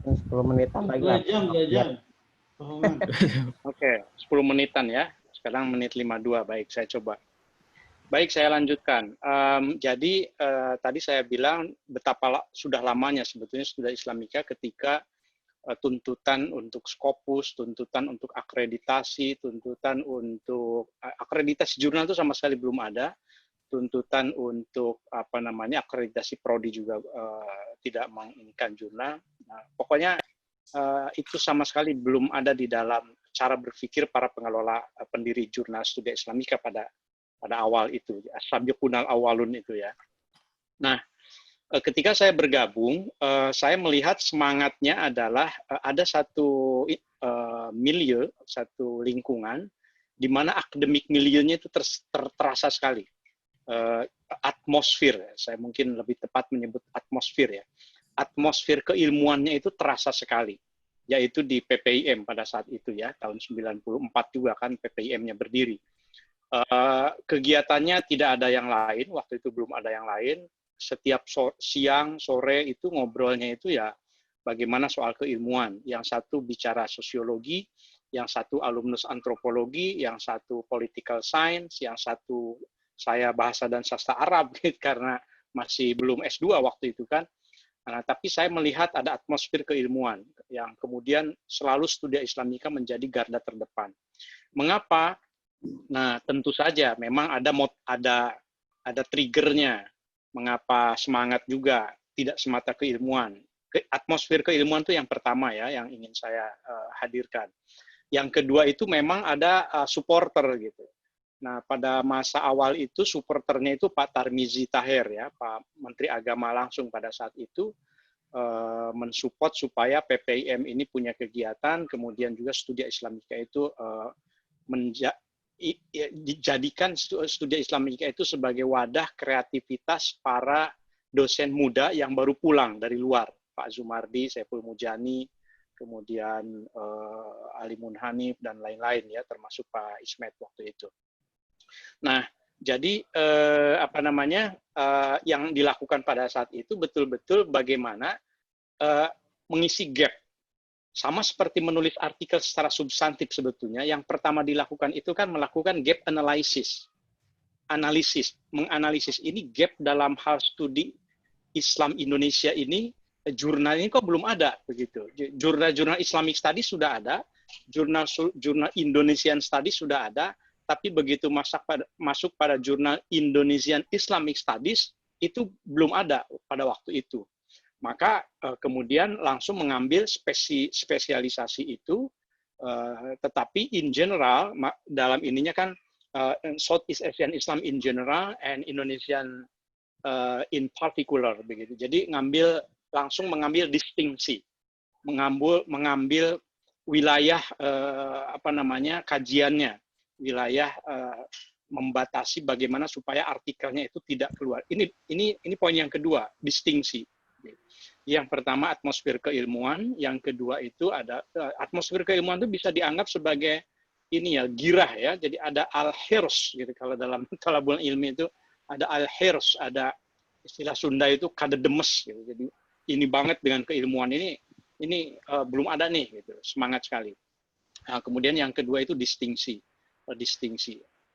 10 menitan lagi lah. 2 jam. Oke, 10 menitan ya. Sekarang menit 52. Baik, saya coba. Baik, saya lanjutkan. Jadi tadi saya bilang betapa sudah lamanya sebetulnya studi Islamika ketika tuntutan untuk Scopus, tuntutan untuk akreditasi, tuntutan untuk akreditasi jurnal itu sama sekali belum ada, tuntutan untuk apa namanya akreditasi prodi juga tidak menginginkan jurnal. Nah, pokoknya itu sama sekali belum ada di dalam cara berpikir para pengelola pendiri jurnal studi Islamika pada awal itu, as-sabiqunal awalun itu ya. Nah, ketika saya bergabung, saya melihat semangatnya adalah ada satu milieu, satu lingkungan, di mana akademik milieunya itu terasa sekali. Atmosfer, saya mungkin lebih tepat menyebut atmosfer ya. Atmosfer keilmuannya itu terasa sekali, yaitu di PPIM pada saat itu ya, tahun 94 juga kan PPIM-nya berdiri. Kegiatannya tidak ada yang lain, waktu itu belum ada yang lain. Setiap siang, sore itu ngobrolnya itu ya bagaimana soal keilmuan. Yang satu bicara sosiologi, yang satu alumnus antropologi, yang satu political science, yang satu saya bahasa dan sastra Arab karena masih belum S2 waktu itu kan. Nah, tapi saya melihat ada atmosfer keilmuan yang kemudian selalu studi Islamika menjadi garda terdepan. Mengapa? Nah, tentu saja memang ada triggernya. Mengapa semangat juga, tidak semata keilmuan. Atmosfer keilmuan itu yang pertama ya, yang ingin saya hadirkan. Yang kedua itu memang ada supporter gitu. Nah, pada masa awal itu supporternya itu Pak Tarmizi Taher ya, Pak Menteri Agama langsung pada saat itu mensupport supaya PPIM ini punya kegiatan, kemudian juga studi Islamika itu dijadikan studi Islamika itu sebagai wadah kreativitas para dosen muda yang baru pulang dari luar, Pak Zumardi, Saiful Mujani, kemudian Ali Munhanif dan lain-lain ya, termasuk Pak Ismet waktu itu. Nah, jadi apa namanya yang dilakukan pada saat itu betul-betul bagaimana mengisi gap. Sama seperti menulis artikel secara substantif sebetulnya, yang pertama dilakukan itu kan melakukan gap analysis. Menganalisis ini gap dalam hal studi Islam Indonesia ini, jurnal ini kok belum ada begitu. Jurnal Islamic Studies sudah ada, jurnal Indonesian Studies sudah ada, tapi begitu masuk pada jurnal Indonesian Islamic Studies itu belum ada pada waktu itu. Maka kemudian langsung mengambil spesialisasi itu, tetapi in general, dalam ininya kan Southeast Asian Islam in general and Indonesian in particular begitu. Jadi langsung mengambil distingsi, mengambil wilayah apa namanya kajiannya, wilayah membatasi bagaimana supaya artikelnya itu tidak keluar. Ini poin yang kedua, distingsi. Yang pertama atmosfer keilmuan, yang kedua itu ada atmosfer keilmuan itu bisa dianggap sebagai ini ya girah ya. Jadi ada al-hirs gitu kalau dalam talabul ilmi itu ada al-hirs, ada istilah Sunda itu kadedemes gitu. Jadi ini banget dengan keilmuan ini belum ada nih gitu. Semangat sekali. Nah, kemudian yang kedua itu distingsi.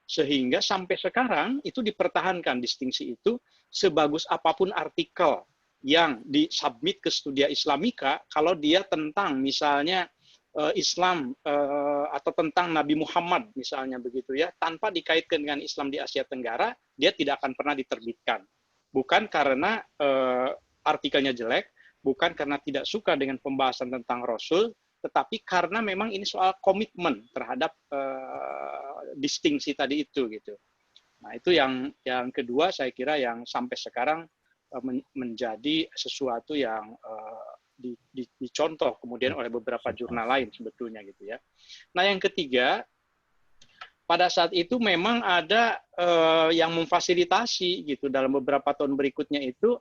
Sehingga sampai sekarang itu dipertahankan distingsi itu sebagus apapun artikel yang disubmit ke Studia Islamika, kalau dia tentang misalnya Islam atau tentang Nabi Muhammad misalnya begitu ya, tanpa dikaitkan dengan Islam di Asia Tenggara, dia tidak akan pernah diterbitkan. Bukan karena artikelnya jelek, bukan karena tidak suka dengan pembahasan tentang Rasul, tetapi karena memang ini soal komitmen terhadap distingsi tadi itu gitu. Nah, itu yang kedua saya kira yang sampai sekarang menjadi sesuatu yang dicontoh kemudian oleh beberapa jurnal lain sebetulnya gitu ya. Nah, yang ketiga, pada saat itu memang ada yang memfasilitasi gitu dalam beberapa tahun berikutnya itu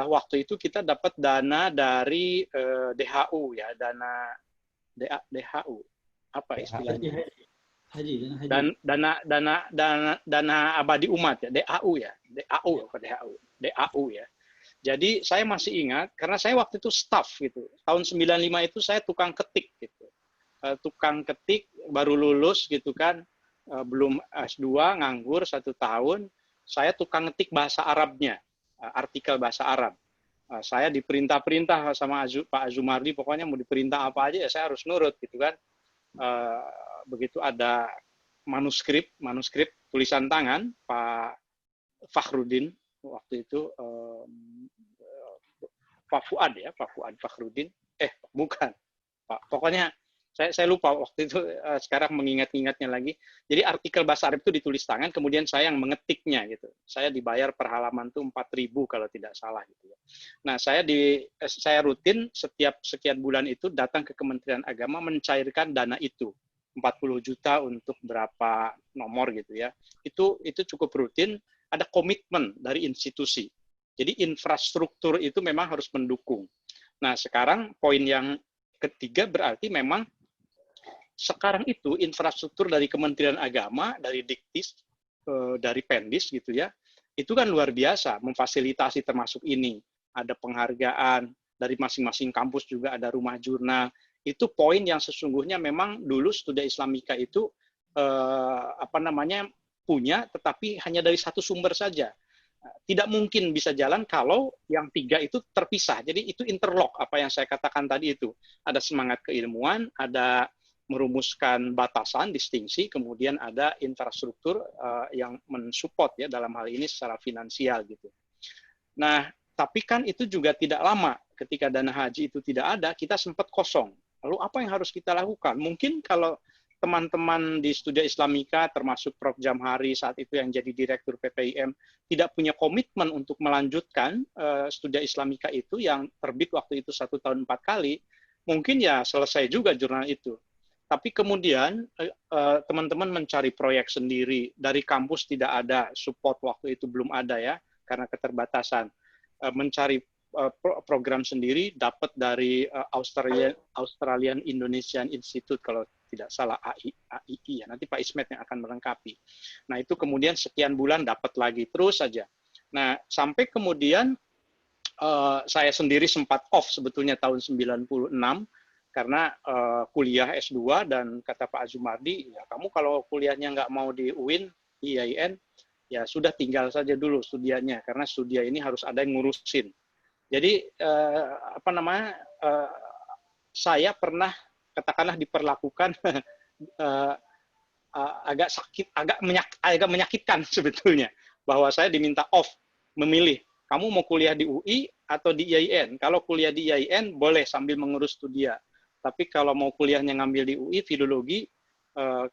waktu itu kita dapat dana dari DHU ya, dana DHU apa istilahnya? Dana abadi umat ya, DAU ya, DAU apa DHU? DAU ya. Jadi saya masih ingat, karena saya waktu itu staff gitu. Tahun 95 itu saya tukang ketik gitu. Tukang ketik, baru lulus gitu kan, belum S2, nganggur 1 tahun. Saya tukang ngetik bahasa Arabnya, artikel bahasa Arab. Saya diperintah-perintah sama Pak Azumardi, pokoknya mau diperintah apa aja ya saya harus nurut gitu kan. Begitu ada manuskrip tulisan tangan Pak Fakhrudin waktu itu, Pak Fuad ya, Pak Fuad Fakhrudin, bukan, Pak, pokoknya saya lupa waktu itu, sekarang mengingat-ingatnya lagi. Jadi artikel bahasa Arab itu ditulis tangan, kemudian saya yang mengetiknya gitu. Saya dibayar per halaman tuh 4.000 kalau tidak salah gitu ya. Nah, saya rutin setiap sekian bulan itu datang ke Kementerian Agama mencairkan dana itu. 40 juta untuk berapa nomor gitu ya. Itu cukup rutin, ada komitmen dari institusi. Jadi infrastruktur itu memang harus mendukung. Nah, sekarang poin yang ketiga berarti memang sekarang itu infrastruktur dari Kementerian Agama, dari Diktis, dari Pendis gitu ya, itu kan luar biasa memfasilitasi termasuk ini. Ada penghargaan dari masing-masing kampus, juga ada rumah jurnal. Itu poin yang sesungguhnya memang dulu Studia Islamika itu punya, tetapi hanya dari satu sumber saja. Tidak mungkin bisa jalan kalau yang tiga itu terpisah. Jadi itu interlock, apa yang saya katakan tadi itu. Ada semangat keilmuan, ada merumuskan batasan, distingsi, kemudian ada infrastruktur yang mensupport ya dalam hal ini secara finansial gitu. Nah, tapi kan itu juga tidak lama. Ketika dana haji itu tidak ada, kita sempat kosong. Lalu apa yang harus kita lakukan? Mungkin kalau teman-teman di Studia Islamika, termasuk Prof. Jamhari saat itu yang jadi Direktur PPIM, tidak punya komitmen untuk melanjutkan Studia Islamika itu yang terbit waktu itu 1 tahun 4 kali, mungkin ya selesai juga jurnal itu. Tapi kemudian teman-teman mencari proyek sendiri, dari kampus tidak ada, support waktu itu belum ada ya, karena keterbatasan. Mencari program sendiri, dapat dari Australian Indonesian Institute, kalau tidak salah AII ya, nanti Pak Ismet yang akan melengkapi. Nah itu kemudian sekian bulan dapat lagi, terus saja. Nah sampai kemudian saya sendiri sempat off sebetulnya tahun 96, karena kuliah S2, dan kata Pak Azumardi, ya kamu kalau kuliahnya nggak mau di UIN, di IAIN, ya sudah tinggal saja dulu studianya, karena studia ini harus ada yang ngurusin. Jadi saya pernah katakanlah diperlakukan agak sakit, agak menyakitkan sebetulnya, bahwa saya diminta off, memilih kamu mau kuliah di UI atau di IAIN. Kalau kuliah di IAIN boleh sambil mengurus studia. Tapi kalau mau kuliahnya ngambil di UI, filologi,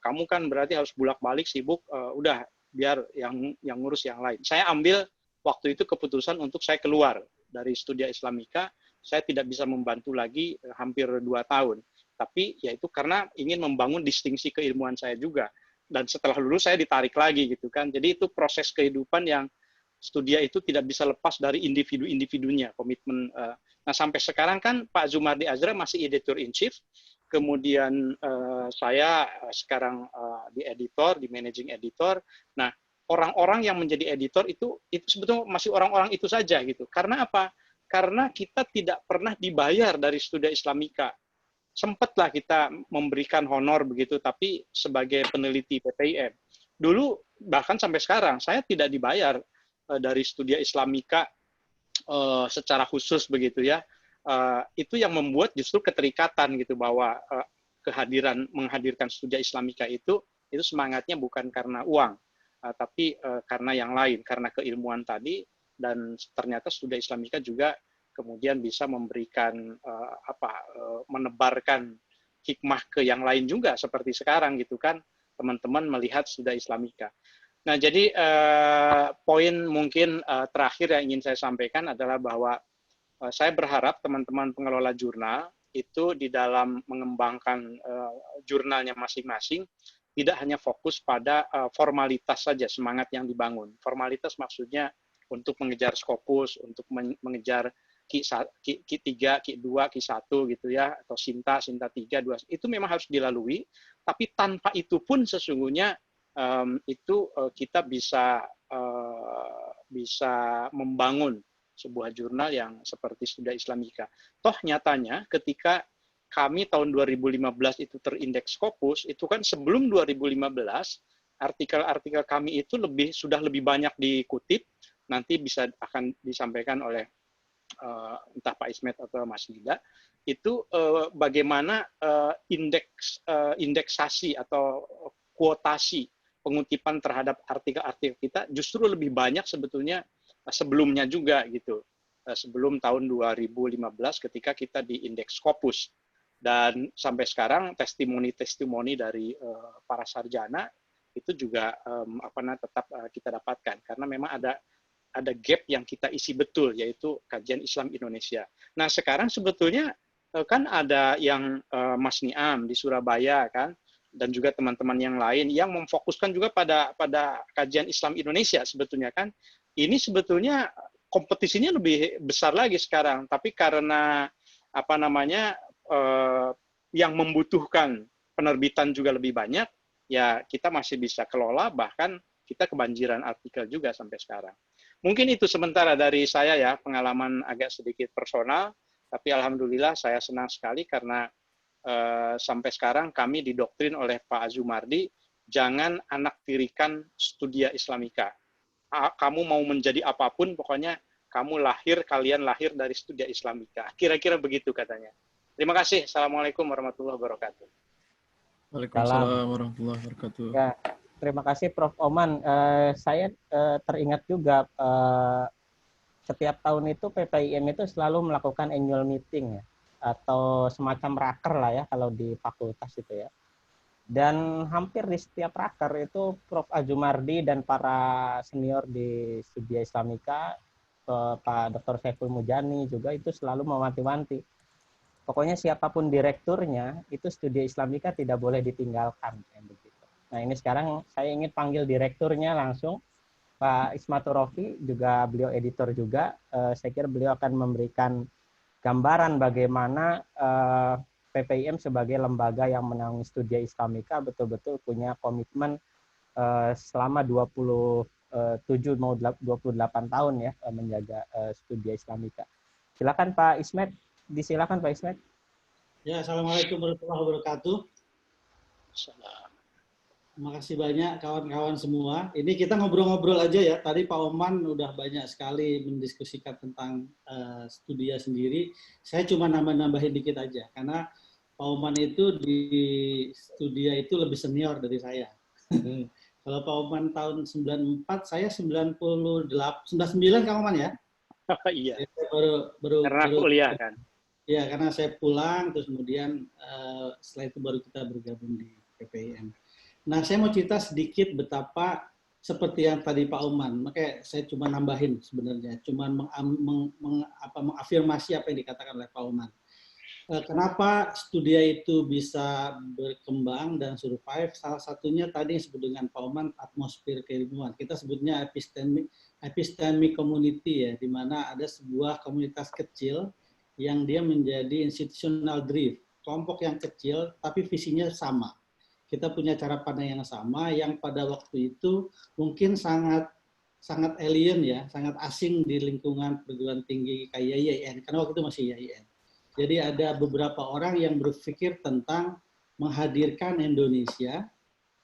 kamu kan berarti harus bolak-balik sibuk, udah biar yang ngurus yang lain. Saya ambil waktu itu keputusan untuk saya keluar dari Studia Islamika. Saya tidak bisa membantu lagi hampir 2 tahun. Tapi ya itu karena ingin membangun distingsi keilmuan saya juga. Dan setelah lulus saya ditarik lagi gitu kan. Jadi itu proses kehidupan yang Studia itu tidak bisa lepas dari individu-individunya, komitmen. Nah sampai sekarang kan Pak Zumardi Azra masih editor in chief, kemudian saya sekarang di editor, di managing editor. Nah orang-orang yang menjadi editor itu sebetulnya masih orang-orang itu saja gitu. Karena apa? Karena kita tidak pernah dibayar dari Studia Islamika. Sempatlah kita memberikan honor begitu, tapi sebagai peneliti PPIM. Dulu bahkan sampai sekarang saya tidak dibayar dari Studia Islamika secara khusus begitu ya. Itu yang membuat justru keterikatan gitu, bahwa menghadirkan Studia Islamika itu semangatnya bukan karena uang, tapi karena yang lain, karena keilmuan tadi. Dan ternyata Studia Islamika juga kemudian bisa memberikan menebarkan hikmah ke yang lain juga, seperti sekarang gitu kan, teman-teman melihat Studia Islamika. Nah, jadi poin mungkin terakhir yang ingin saya sampaikan adalah bahwa saya berharap teman-teman pengelola jurnal itu di dalam mengembangkan jurnalnya masing-masing tidak hanya fokus pada formalitas saja, semangat yang dibangun. Formalitas maksudnya untuk mengejar Scopus, untuk mengejar Q3, Q2, Q1 gitu ya, atau Sinta 3, 2, itu memang harus dilalui, tapi tanpa itu pun sesungguhnya kita bisa membangun sebuah jurnal yang seperti Studia Islamika. Toh nyatanya ketika kami tahun 2015 itu terindeks Scopus, itu kan sebelum 2015 artikel-artikel kami itu sudah lebih banyak dikutip, nanti akan disampaikan oleh entah Pak Ismet atau Mas Nida, itu bagaimana indeksasi atau kuotasi pengutipan terhadap artikel-artikel kita justru lebih banyak sebetulnya sebelumnya juga gitu. Sebelum tahun 2015 ketika kita di indeks Scopus. Dan sampai sekarang testimoni-testimoni dari para sarjana itu juga tetap kita dapatkan karena memang ada gap yang kita isi betul, yaitu kajian Islam Indonesia. Nah, sekarang sebetulnya kan ada yang Mas Niam di Surabaya kan, dan juga teman-teman yang lain yang memfokuskan juga pada kajian Islam Indonesia sebetulnya kan. Ini sebetulnya kompetisinya lebih besar lagi sekarang, tapi karena yang membutuhkan penerbitan juga lebih banyak, ya kita masih bisa kelola, bahkan kita kebanjiran artikel juga sampai sekarang. Mungkin itu sementara dari saya ya, pengalaman agak sedikit personal, tapi alhamdulillah saya senang sekali karena sampai sekarang kami didoktrin oleh Pak Azumardi, jangan anak tirikan Studia Islamika. Kamu mau menjadi apapun, pokoknya kalian lahir dari Studia Islamika. Kira-kira begitu katanya. Terima kasih. Assalamualaikum warahmatullahi wabarakatuh. Waalaikumsalam warahmatullahi wabarakatuh. Ya, terima kasih Prof. Oman. Saya teringat juga setiap tahun itu PPIM itu selalu melakukan annual meeting ya, atau semacam raker lah ya kalau di fakultas itu ya. Dan hampir di setiap raker itu Prof. Azumardi dan para senior di Studia Islamika, Pak Dr. Saiful Mujani juga itu selalu mewanti-wanti. Pokoknya siapapun direkturnya, itu Studia Islamika tidak boleh ditinggalkan. Nah ini sekarang saya ingin panggil direkturnya langsung, Pak Ismatur Rofi, juga beliau editor juga. Saya kira beliau akan memberikan gambaran bagaimana PPIM sebagai lembaga yang menaungi Studia Islamika betul-betul punya komitmen selama 27 mau 28 tahun ya menjaga Studia Islamika. Silakan Pak Ismet. Disilakan Pak Ismet. Ya, Assalamualaikum warahmatullahi wabarakatuh. Terima kasih banyak kawan-kawan semua. Ini kita ngobrol-ngobrol aja ya. Tadi Pak Oman udah banyak sekali mendiskusikan tentang Studia sendiri. Saya cuma nambahin dikit aja. Karena Pak Oman itu di Studia itu lebih senior dari saya. Kalau Pak Oman tahun 94, saya 99 Kang Oman ya? Iya. Baru kuliah kan. Ya, karena saya pulang, terus kemudian setelah itu baru kita bergabung di PPIM. Nah, saya mau cerita sedikit betapa seperti yang tadi Pak Oman, makanya saya cuma nambahin sebenarnya, cuma mengafirmasi apa yang dikatakan oleh Pak Oman. Kenapa Studia itu bisa berkembang dan survive? Salah satunya tadi yang disebut dengan Pak Oman, atmosfer keilmuan. Kita sebutnya epistemic community ya, di mana ada sebuah komunitas kecil yang dia menjadi institutional drift, kelompok yang kecil tapi visinya sama. Kita punya cara pandang yang sama yang pada waktu itu mungkin sangat alien ya, sangat asing di lingkungan perguruan tinggi kayak IAIN, karena waktu itu masih IAIN. Jadi ada beberapa orang yang berpikir tentang menghadirkan Indonesia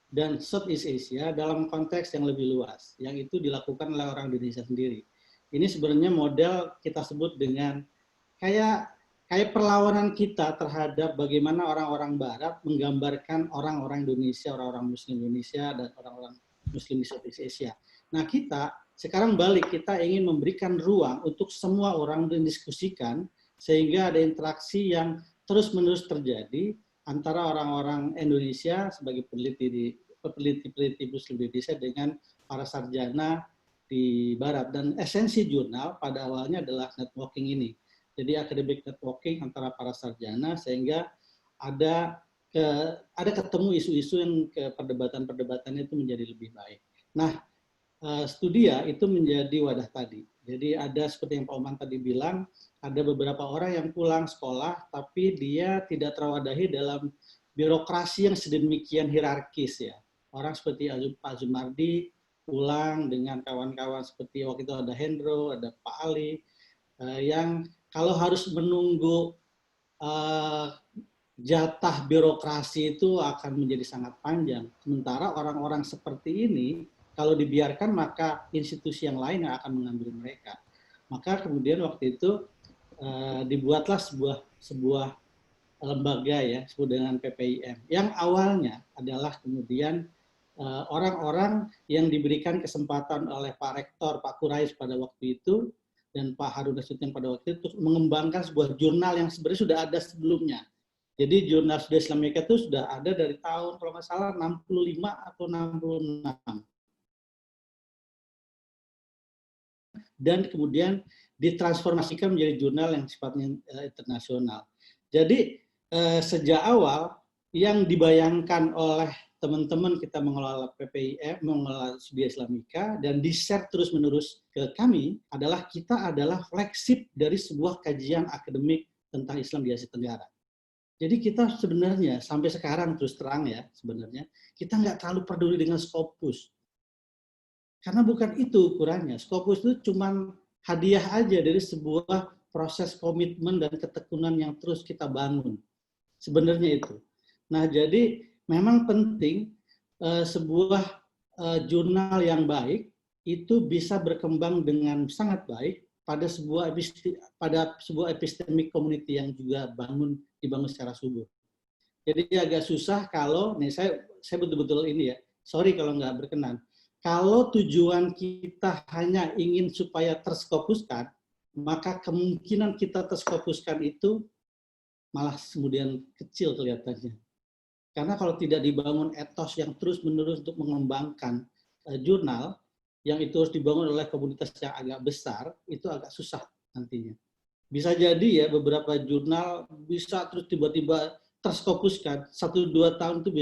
dan Southeast Asia dalam konteks yang lebih luas, yang itu dilakukan oleh orang Indonesia sendiri. Ini sebenarnya model kita sebut dengan kayak perlawanan kita terhadap bagaimana orang-orang Barat menggambarkan orang-orang Indonesia, orang-orang Muslim Indonesia, dan orang-orang Muslim di Southeast Asia. Nah kita sekarang balik, kita ingin memberikan ruang untuk semua orang mendiskusikan sehingga ada interaksi yang terus-menerus terjadi antara orang-orang Indonesia sebagai peneliti Muslim Indonesia dengan para sarjana di Barat. Dan esensi jurnal pada awalnya adalah networking ini. Jadi academic networking antara para sarjana sehingga ada ketemu isu-isu yang perdebatan-perdebatannya itu menjadi lebih baik. Nah, Studia itu menjadi wadah tadi. Jadi ada seperti yang Pak Oman tadi bilang, ada beberapa orang yang pulang sekolah tapi dia tidak terwadahi dalam birokrasi yang sedemikian hierarkis ya. Orang seperti Pak Azumardi pulang dengan kawan-kawan seperti waktu itu ada Hendro, ada Pak Ali, yang kalau harus menunggu jatah birokrasi itu akan menjadi sangat panjang. Sementara orang-orang seperti ini, kalau dibiarkan maka institusi yang lain yang akan mengambil mereka. Maka kemudian waktu itu dibuatlah sebuah lembaga ya, disebut dengan PPIM, yang awalnya adalah kemudian orang-orang yang diberikan kesempatan oleh Pak Rektor, Pak Kurais pada waktu itu, dan Pak Harun Nasution pada waktu itu, mengembangkan sebuah jurnal yang sebenarnya sudah ada sebelumnya. Jadi jurnal Studia Islamika itu sudah ada dari tahun, kalau nggak salah, 65 atau 66. Dan kemudian ditransformasikan menjadi jurnal yang sifatnya internasional. Jadi sejak awal yang dibayangkan oleh teman-teman kita mengelola PPIM, mengelola Studia Islamika, dan di-share terus-menerus ke kami adalah kita adalah flagship dari sebuah kajian akademik tentang Islam di Asia Tenggara. Jadi kita sebenarnya sampai sekarang terus terang ya sebenarnya kita nggak terlalu peduli dengan Scopus. Karena bukan itu ukurannya. Scopus itu cuma hadiah aja dari sebuah proses komitmen dan ketekunan yang terus kita bangun. Sebenarnya itu. Nah, jadi memang penting sebuah jurnal yang baik itu bisa berkembang dengan sangat baik pada sebuah epistemic community yang juga dibangun secara subur. Jadi agak susah kalau, nih saya betul-betul ini ya, sorry kalau nggak berkenan. Kalau tujuan kita hanya ingin supaya terskopuskan, maka kemungkinan kita terskopuskan itu malah kemudian kecil kelihatannya. Karena kalau tidak dibangun etos yang terus-menerus untuk mengembangkan jurnal, yang itu harus dibangun oleh komunitas yang agak besar, itu agak susah nantinya. Bisa jadi ya beberapa jurnal bisa terus tiba-tiba terskopuskan, 1-2 tahun itu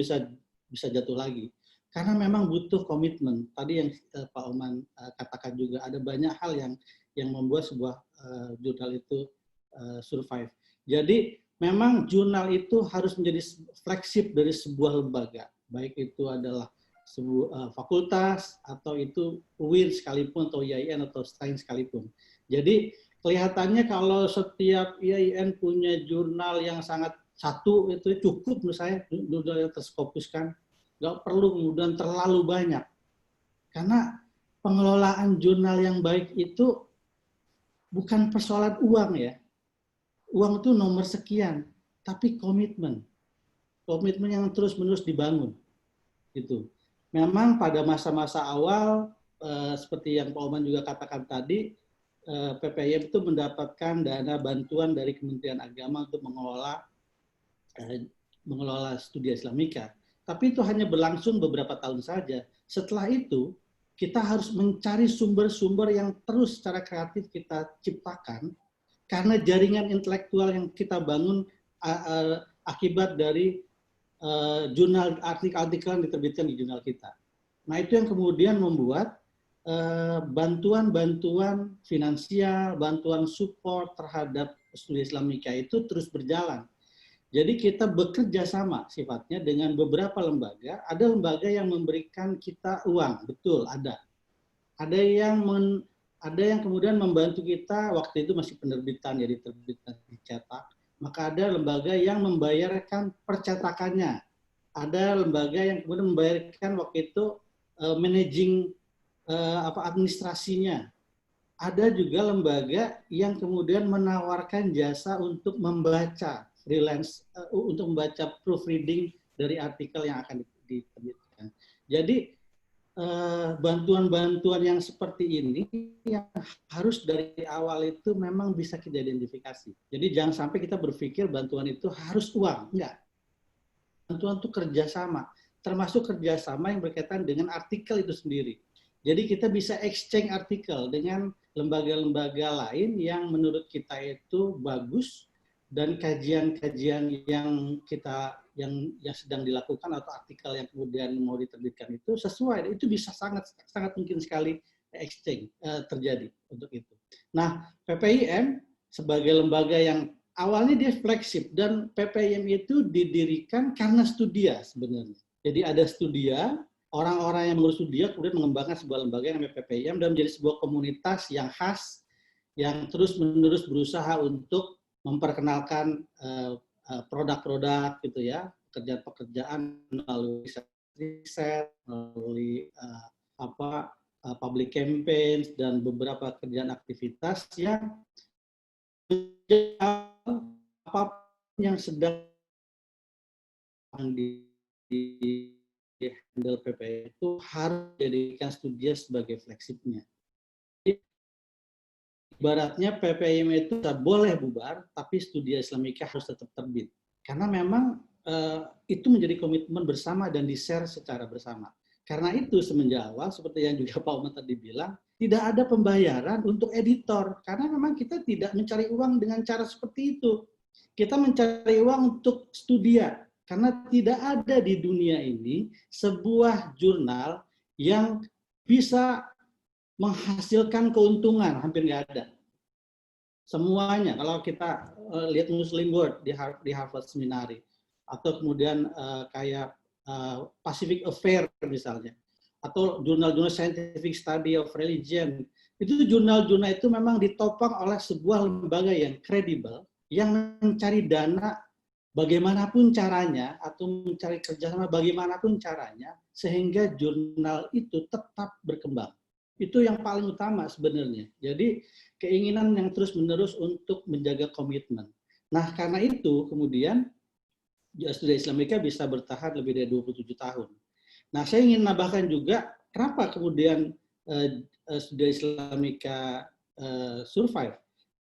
bisa jatuh lagi. Karena memang butuh komitmen. Tadi yang Pak Oman katakan juga, ada banyak hal yang membuat sebuah jurnal itu survive. Jadi memang jurnal itu harus menjadi flagship dari sebuah lembaga. Baik itu adalah sebuah fakultas, atau itu UIN sekalipun, atau IAIN, atau STAIN sekalipun. Jadi kelihatannya kalau setiap IAIN punya jurnal yang sangat satu, itu cukup menurut saya, jurnal yang terskopuskan. Nggak perlu kemudian terlalu banyak. Karena pengelolaan jurnal yang baik itu bukan persoalan uang ya. Uang itu nomor sekian, tapi komitmen. Komitmen yang terus-menerus dibangun. Gitu. Memang pada masa-masa awal, seperti yang Pak Oman juga katakan tadi, PPIM itu mendapatkan dana bantuan dari Kementerian Agama untuk mengelola Studia Islamika. Tapi itu hanya berlangsung beberapa tahun saja. Setelah itu, kita harus mencari sumber-sumber yang terus secara kreatif kita ciptakan, karena jaringan intelektual yang kita bangun akibat dari jurnal artikel-artikel yang diterbitkan di jurnal kita. Nah, itu yang kemudian membuat bantuan-bantuan finansial, bantuan support terhadap Studia Islamika itu terus berjalan. Jadi kita bekerja sama sifatnya dengan beberapa lembaga. Ada lembaga yang memberikan kita uang, betul ada. Ada yang kemudian membantu kita, waktu itu masih penerbitan, jadi terbitan dicetak. Maka ada lembaga yang membayarkan percetakannya. Ada lembaga yang kemudian membayarkan waktu itu managing administrasinya. Ada juga lembaga yang kemudian menawarkan jasa untuk membaca freelance, untuk membaca proofreading dari artikel yang akan diterbitkan. Jadi bantuan-bantuan yang seperti ini yang harus dari awal itu memang bisa kita identifikasi. Jadi jangan sampai kita berpikir bantuan itu harus uang, enggak. Bantuan itu kerjasama, termasuk kerjasama yang berkaitan dengan artikel itu sendiri. Jadi kita bisa exchange artikel dengan lembaga-lembaga lain yang menurut kita itu bagus, dan kajian-kajian yang sedang dilakukan atau artikel yang kemudian mau diterbitkan itu sesuai, itu bisa sangat mungkin sekali exchange terjadi untuk itu. Nah, PPIM sebagai lembaga yang awalnya dia flagship, dan PPIM itu didirikan karena Studia sebenarnya. Jadi ada Studia, orang-orang yang mengurus Studia kemudian mengembangkan sebuah lembaga yang namanya PPIM dan menjadi sebuah komunitas yang khas, yang terus-menerus berusaha untuk memperkenalkan produk-produk gitu ya, pekerjaan-pekerjaan melalui riset, melalui public campaigns dan beberapa kerjaan aktivitas yang apapun yang sedang di handle PPI itu harus dijadikan studi sebagai flagshipnya. Ibaratnya PPIM itu boleh bubar, tapi studi Islamika harus tetap terbit. Karena memang itu menjadi komitmen bersama dan di-share secara bersama. Karena itu semenjak awal, seperti yang juga Pak Umar tadi bilang, tidak ada pembayaran untuk editor. Karena memang kita tidak mencari uang dengan cara seperti itu. Kita mencari uang untuk studia. Karena tidak ada di dunia ini sebuah jurnal yang bisa menghasilkan keuntungan, hampir nggak ada. Semuanya, kalau kita lihat Muslim World di Harvard Seminary, atau kemudian kayak Pacific Affair misalnya, atau jurnal-jurnal Scientific Study of Religion, itu jurnal-jurnal itu memang ditopang oleh sebuah lembaga yang kredibel, yang mencari dana bagaimanapun caranya, atau mencari kerjasama bagaimanapun caranya, sehingga jurnal itu tetap berkembang. Itu yang paling utama sebenarnya. Jadi keinginan yang terus-menerus untuk menjaga komitmen. Nah, karena itu kemudian studi Islamika bisa bertahan lebih dari 27 tahun. Nah, saya ingin menambahkan juga kenapa kemudian studi Islamika survive.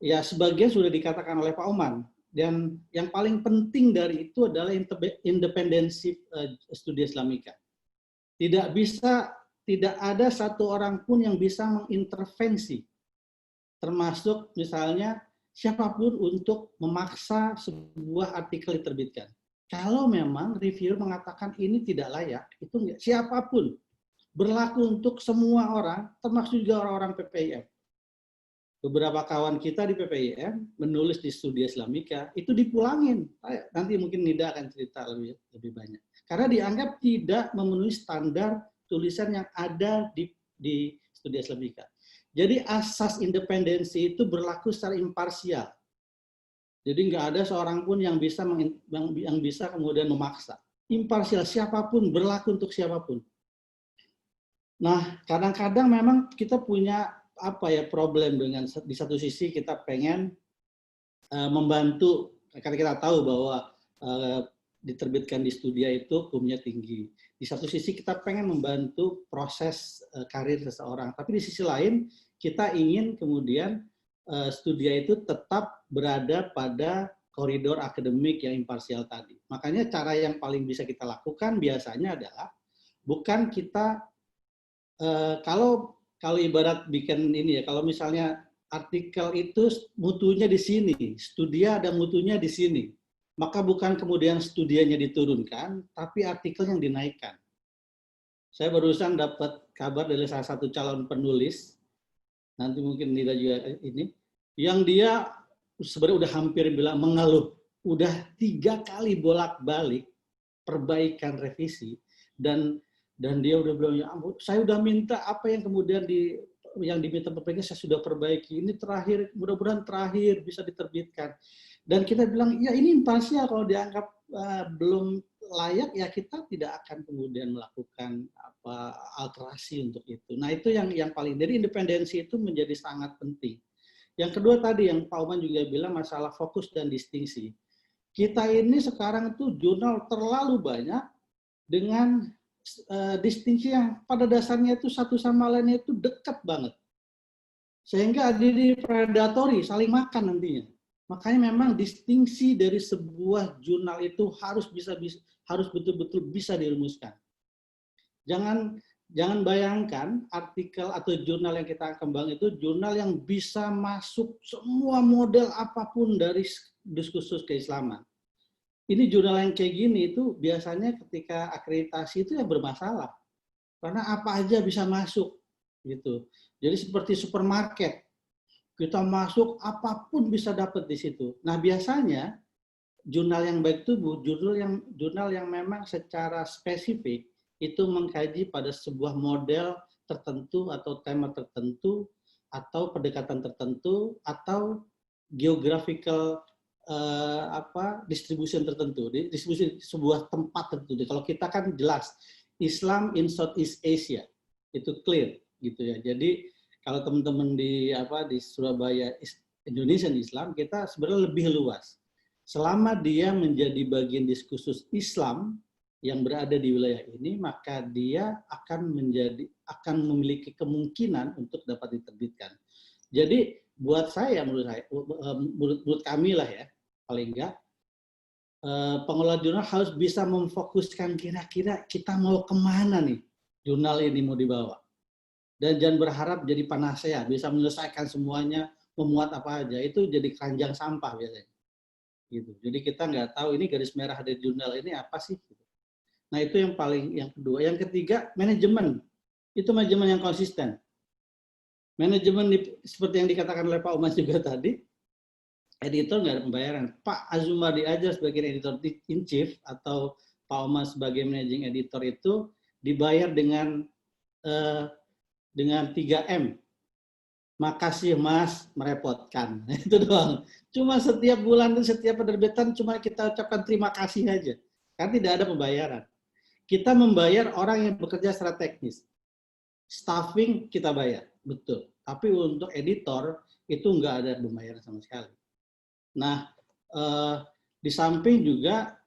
Ya, sebagian sudah dikatakan oleh Pak Oman. Dan yang paling penting dari itu adalah independensi studi Islamika. Tidak ada satu orang pun yang bisa mengintervensi, termasuk misalnya siapapun untuk memaksa sebuah artikel diterbitkan. Kalau memang reviewer mengatakan ini tidak layak, itu enggak. Siapapun, berlaku untuk semua orang, termasuk juga orang-orang PPIM. Beberapa kawan kita di PPIM menulis di studi Islamika, itu dipulangin. Nanti mungkin Nida akan cerita lebih banyak. Karena dianggap tidak memenuhi standar tulisan yang ada di studi Islamika. Jadi asas independensi itu berlaku secara imparsial. Jadi nggak ada seorang pun yang bisa kemudian memaksa. Imparsial, siapapun, berlaku untuk siapapun. Nah, kadang-kadang memang kita punya problem dengan di satu sisi kita pengen membantu, karena kita tahu bahwa diterbitkan di studia itu hukumnya tinggi. Di satu sisi kita pengen membantu proses karir seseorang, tapi di sisi lain kita ingin kemudian studia itu tetap berada pada koridor akademik yang imparsial tadi. Makanya cara yang paling bisa kita lakukan biasanya adalah bukan kita kalau ibarat bikin ini ya, kalau misalnya artikel itu mutunya di sini, studia ada mutunya di sini, maka bukan kemudian studianya diturunkan, tapi artikel yang dinaikkan. Saya barusan dapat kabar dari salah satu calon penulis, nanti mungkin Nida juga ini, yang dia sebenarnya udah hampir bilang mengeluh, udah 3 kali bolak-balik perbaikan revisi, dan dia udah bilang, ya ampun, saya udah minta apa yang kemudian yang diminta perbaikan saya sudah perbaiki, ini terakhir, mudah-mudahan terakhir bisa diterbitkan. Dan kita bilang, ya ini imparsial, kalau dianggap belum layak, ya kita tidak akan kemudian melakukan alterasi untuk itu. Nah itu yang paling, jadi independensi itu menjadi sangat penting. Yang kedua tadi yang Pak Oman juga bilang masalah fokus dan distingsi. Kita ini sekarang itu jurnal terlalu banyak dengan distingsi yang pada dasarnya itu satu sama lainnya itu dekat banget. Sehingga jadi predatori, saling makan nantinya. Makanya memang distingsi dari sebuah jurnal itu harus betul-betul bisa dirumuskan. Jangan bayangkan artikel atau jurnal yang kita kembang itu jurnal yang bisa masuk semua model apapun dari diskursus keislaman. Ini jurnal yang kayak gini itu biasanya ketika akreditasi itu ya bermasalah. Karena apa aja bisa masuk gitu. Jadi seperti supermarket. Kita masuk apapun bisa dapat di situ. Nah, biasanya jurnal yang baik itu jurnal yang memang secara spesifik itu mengkaji pada sebuah model tertentu atau tema tertentu atau pendekatan tertentu atau geographical distribution tertentu, distribusi sebuah tempat tertentu. Kalau kita kan jelas Islam in Southeast Asia itu clear gitu ya. Jadi kalau teman-teman di Surabaya Indonesian Islam, kita sebenarnya lebih luas. Selama dia menjadi bagian diskursus Islam yang berada di wilayah ini, maka dia akan memiliki kemungkinan untuk dapat diterbitkan. Jadi buat saya, menurut kami lah ya, paling enggak, pengelola jurnal harus bisa memfokuskan kira-kira kita mau kemana nih jurnal ini mau dibawa. Dan jangan berharap jadi panacea, bisa menyelesaikan semuanya, memuat apa aja, itu jadi keranjang sampah biasanya. Gitu. Jadi kita nggak tahu ini garis merah dari jurnal ini apa sih. Nah itu yang kedua. Yang ketiga, manajemen. Itu manajemen yang konsisten. Manajemen seperti yang dikatakan oleh Pak Oman juga tadi, editor nggak ada pembayaran. Pak Azumardi aja sebagai editor in chief atau Pak Oman sebagai managing editor itu dibayar dengan 3M. Makasih Mas, merepotkan. Itu doang. Cuma setiap bulan dan setiap penerbitan cuma kita ucapkan terima kasih aja. Karena tidak ada pembayaran. Kita membayar orang yang bekerja secara teknis. Staffing kita bayar, betul. Tapi untuk editor itu nggak ada pembayaran sama sekali. Nah, di samping juga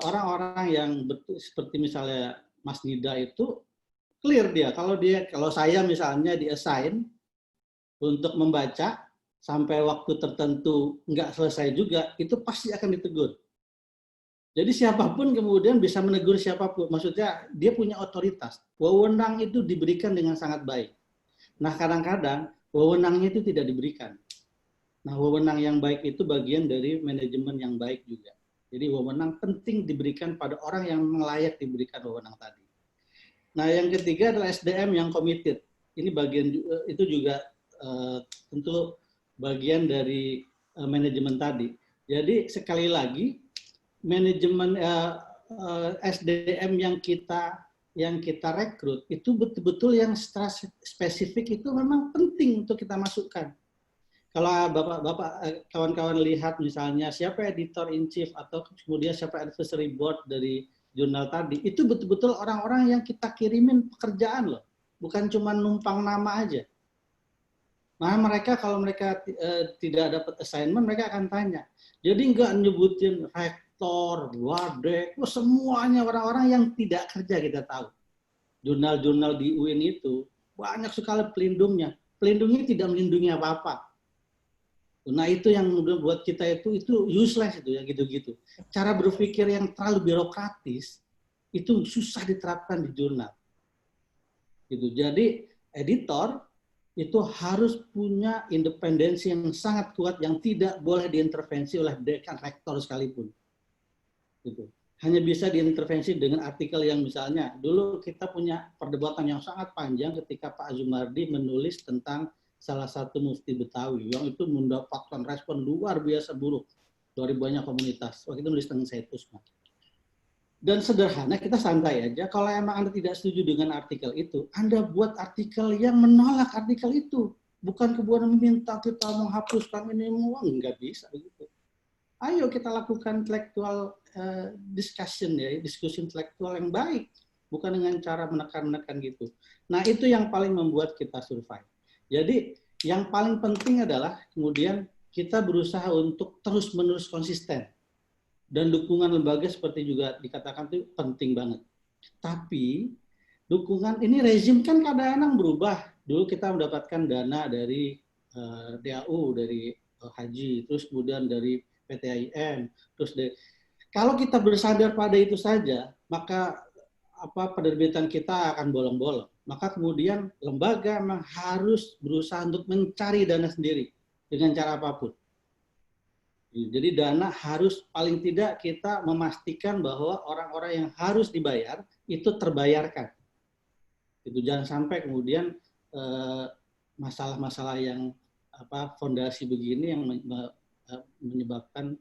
orang-orang yang seperti misalnya Mas Nida itu clear dia. Kalau saya misalnya di-assign untuk membaca sampai waktu tertentu nggak selesai juga, itu pasti akan ditegur. Jadi siapapun kemudian bisa menegur siapapun. Maksudnya dia punya otoritas. Wewenang itu diberikan dengan sangat baik. Nah kadang-kadang wewenangnya itu tidak diberikan. Nah wewenang yang baik itu bagian dari manajemen yang baik juga. Jadi wewenang penting diberikan pada orang yang layak diberikan wewenang tadi. Nah yang ketiga adalah SDM yang committed. Ini bagian itu juga tentu bagian dari manajemen tadi. Jadi sekali lagi manajemen SDM yang kita rekrut itu betul-betul yang spesifik itu memang penting untuk kita masukkan. Kalau bapak-bapak kawan-kawan lihat misalnya siapa editor in chief atau kemudian siapa advisory board dari jurnal tadi, itu betul-betul orang-orang yang kita kirimin pekerjaan loh, bukan cuma numpang nama aja. Nah mereka kalau mereka tidak dapat assignment mereka akan tanya. Jadi nggak nyebutin rektor, wadek, semuanya orang-orang yang tidak kerja kita tahu. Jurnal-jurnal di UIN itu banyak sekali pelindungnya. Pelindungnya tidak melindungi apa-apa. Nah itu yang buat kita itu useless itu ya gitu-gitu. Cara berpikir yang terlalu birokratis itu susah diterapkan di jurnal. Gitu. Jadi editor itu harus punya independensi yang sangat kuat yang tidak boleh diintervensi oleh dekan rektor sekalipun. Gitu. Hanya bisa diintervensi dengan artikel yang misalnya dulu kita punya perdebatan yang sangat panjang ketika Pak Azumardi menulis tentang salah satu mufti Betawi yang itu mendapatkan respon luar biasa buruk dari banyak komunitas. Waktu itu nulis tentang Said Usman. Dan sederhana, kita santai aja. Kalau emang Anda tidak setuju dengan artikel itu, Anda buat artikel yang menolak artikel itu. Bukan kemudian meminta kita menghapuskan ini, nggak bisa begitu. Ayo kita lakukan intellectual discussion ya, diskusi intelektual yang baik. Bukan dengan cara menekan-menekan gitu. Nah itu yang paling membuat kita survive. Jadi yang paling penting adalah kemudian kita berusaha untuk terus-menerus konsisten. Dan dukungan lembaga seperti juga dikatakan itu penting banget. Tapi dukungan ini rezim kan kadang-kadang berubah. Dulu kita mendapatkan dana dari DAU, dari haji, terus kemudian dari PTIM, terus kalau kita bersandar pada itu saja, maka penerbitan kita akan bolong-bolong. Maka kemudian lembaga memang harus berusaha untuk mencari dana sendiri dengan cara apapun. Jadi dana harus paling tidak kita memastikan bahwa orang-orang yang harus dibayar itu terbayarkan. Itu jangan sampai kemudian masalah-masalah yang fondasi begini yang menyebabkan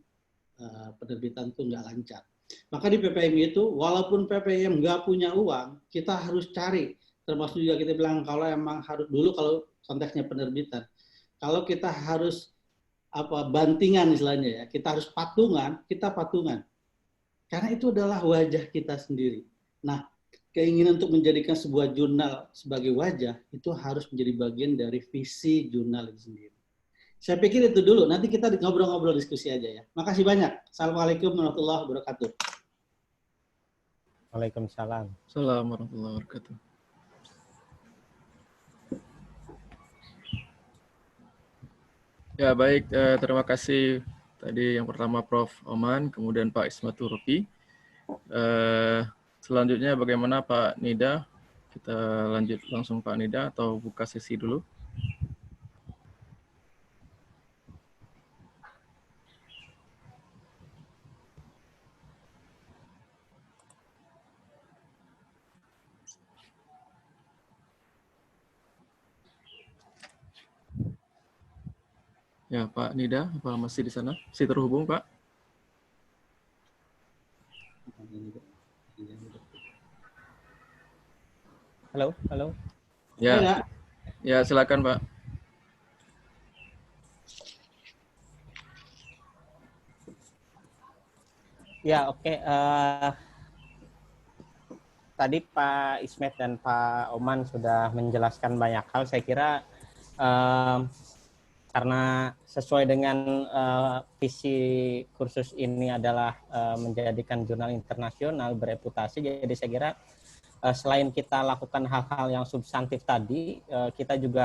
penerbitan itu nggak lancar. Maka di PPM itu walaupun PPM nggak punya uang, kita harus cari termasuk juga kita bilang kalau emang harus dulu kalau konteksnya penerbitan, kalau kita harus bantingan istilahnya ya, kita harus patungan, kita patungan. Karena itu adalah wajah kita sendiri. Nah, keinginan untuk menjadikan sebuah jurnal sebagai wajah itu harus menjadi bagian dari visi jurnal itu sendiri. Saya pikir itu dulu, nanti kita ngobrol-ngobrol diskusi aja ya. Makasih banyak. Assalamualaikum warahmatullahi wabarakatuh. Waalaikumsalam. Assalamualaikum warahmatullahi wabarakatuh. Ya baik, terima kasih tadi yang pertama Prof. Oman, kemudian Pak Ismatur Rufi. Selanjutnya bagaimana Pak Nida? Kita lanjut langsung Pak Nida atau buka sesi dulu? Ya, Pak Nida, apa masih di sana? Masih terhubung, Pak? Halo, halo. Ya, ya silakan, Pak. Ya, oke. Tadi Pak Ismet dan Pak Oman sudah menjelaskan banyak hal. Saya kira karena sesuai dengan visi kursus ini adalah menjadikan jurnal internasional bereputasi, jadi saya kira selain kita lakukan hal-hal yang substantif tadi, kita juga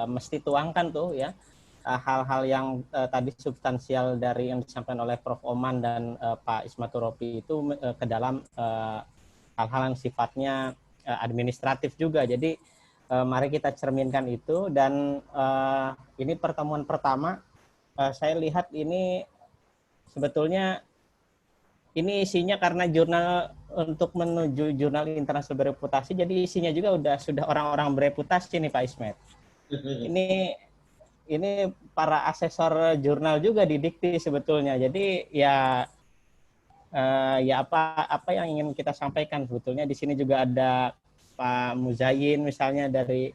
mesti tuangkan tuh ya hal-hal yang tadi substansial dari yang disampaikan oleh Prof. Oman dan Pak Ismatur Rufi itu ke dalam hal-hal yang sifatnya administratif juga. Jadi mari kita cerminkan itu, dan ini pertemuan pertama. Saya lihat ini sebetulnya ini isinya karena jurnal untuk menuju jurnal internasional bereputasi, jadi isinya juga sudah orang-orang bereputasi nih Pak Ismet. Ini para asesor jurnal juga di Dikti sebetulnya. Jadi ya apa yang ingin kita sampaikan sebetulnya di sini juga ada Pak Muzain misalnya dari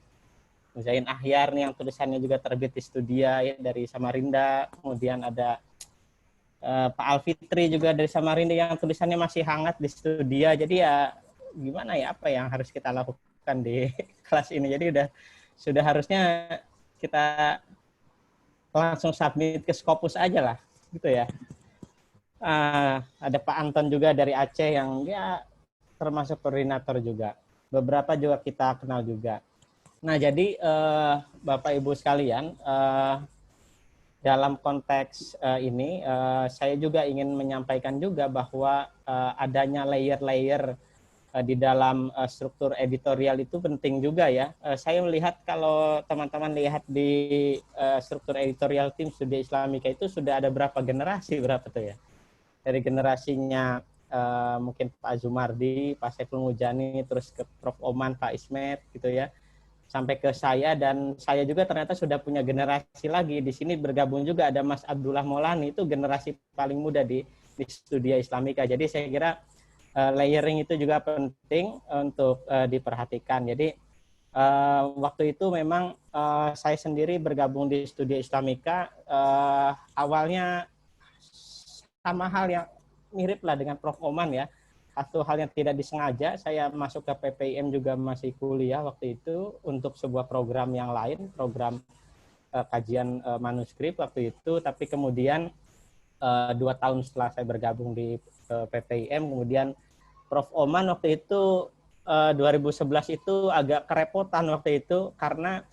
Muzain Ahyar nih yang tulisannya juga terbit di Studia ya, dari Samarinda. Kemudian ada Pak Alfitri juga dari Samarinda yang tulisannya masih hangat di Studia. Jadi ya gimana ya, apa yang harus kita lakukan di kelas ini. Jadi sudah harusnya kita langsung submit ke Scopus aja lah gitu ya. Ada Pak Anton juga dari Aceh yang ya termasuk koordinator juga. Beberapa juga kita kenal juga. Nah, jadi Bapak Ibu sekalian, dalam konteks ini saya juga ingin menyampaikan juga bahwa adanya layer-layer di dalam struktur editorial itu penting juga ya. Saya melihat kalau teman-teman lihat di struktur editorial tim studi Islamika itu sudah ada berapa generasi, berapa tuh ya? Dari generasinya mungkin Pak Zumardi, Pak Saiful Mujani, terus ke Prof. Oman, Pak Ismet gitu ya, sampai ke saya, dan saya juga ternyata sudah punya generasi lagi. Di sini bergabung juga ada Mas Abdullah Maulani, itu generasi paling muda di Studia Islamika. Jadi saya kira layering itu juga penting untuk diperhatikan. Jadi waktu itu memang saya sendiri bergabung di Studia Islamika awalnya sama hal yang mirip lah dengan Prof. Oman ya. Satu hal yang tidak disengaja, saya masuk ke PPIM juga masih kuliah waktu itu untuk sebuah program yang lain, program kajian manuskrip waktu itu. Tapi kemudian 2 tahun setelah saya bergabung di PPIM, kemudian Prof. Oman waktu itu 2011 itu agak kerepotan waktu itu karena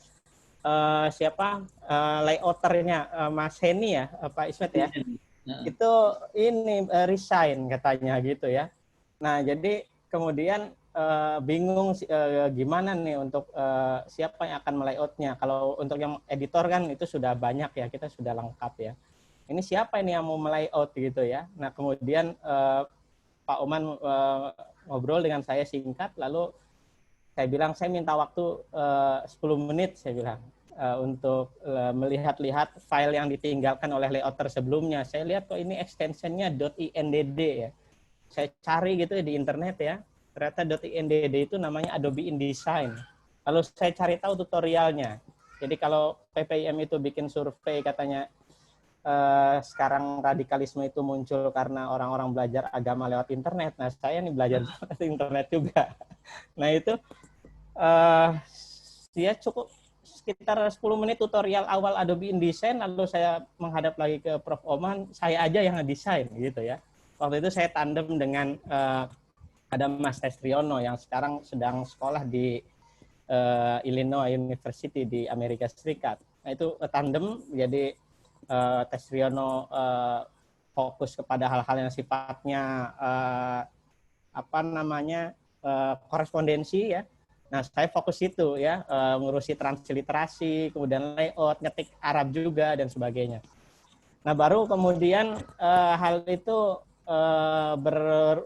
layouternya Mas Heni ya, Pak Ismet ya. Itu ini resign katanya gitu ya. Nah, jadi kemudian bingung gimana nih untuk siapa yang akan melayoutnya. Kalau untuk yang editor kan itu sudah banyak ya, kita sudah lengkap ya. Ini siapa ini yang mau melayout gitu ya. Nah, kemudian Pak Oman ngobrol dengan saya singkat, lalu saya bilang saya minta waktu 10 menit saya bilang. Untuk melihat-lihat file yang ditinggalkan oleh layouter sebelumnya. Saya lihat kok ini extensionnya .indd ya. Saya cari gitu di internet ya. ternyata .indd itu namanya Adobe InDesign. Lalu saya cari tahu tutorialnya. Jadi kalau PPIM itu bikin survei katanya sekarang radikalisme itu muncul karena orang-orang belajar agama lewat internet. Nah, saya nih belajar lewat internet juga. Nah, itu dia cukup sekitar 10 menit tutorial awal Adobe InDesign, lalu saya menghadap lagi ke Prof. Oman, saya aja yang ngedesain gitu ya. Waktu itu saya tandem dengan ada Mas Testriono yang sekarang sedang sekolah di Illinois University di Amerika Serikat. Nah, itu tandem, jadi Testriono fokus kepada hal-hal yang sifatnya korespondensi ya. Nah, saya fokus itu ya, ngurusi transliterasi, kemudian layout, ngetik Arab juga dan sebagainya. Nah, baru kemudian hal itu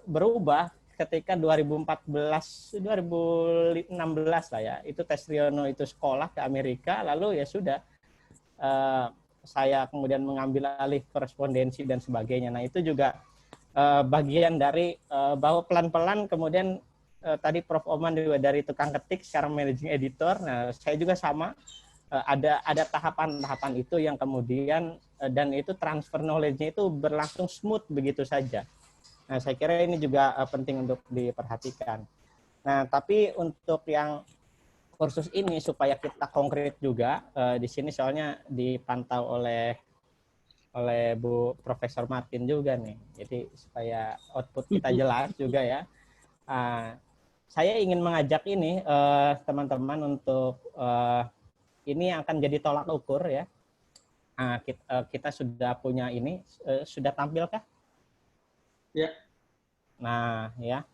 berubah ketika 2016 lah ya. Itu Testriono itu sekolah ke Amerika, lalu ya sudah saya kemudian mengambil alih korespondensi dan sebagainya. Nah, itu juga bagian dari bahwa pelan-pelan kemudian tadi Prof. Oman juga dari tukang ketik sekarang managing editor. Nah, saya juga sama ada tahapan-tahapan itu yang kemudian dan itu transfer knowledge-nya itu berlangsung smooth begitu saja. Nah, saya kira ini juga penting untuk diperhatikan. Nah, tapi untuk yang kursus ini supaya kita konkret juga di sini soalnya dipantau oleh Bu Profesor Martin juga nih. Jadi supaya output kita jelas juga ya. Saya ingin mengajak ini teman-teman untuk ini akan jadi tolak ukur ya. Kita sudah punya ini, sudah tampilkah? Ya. Nah ya.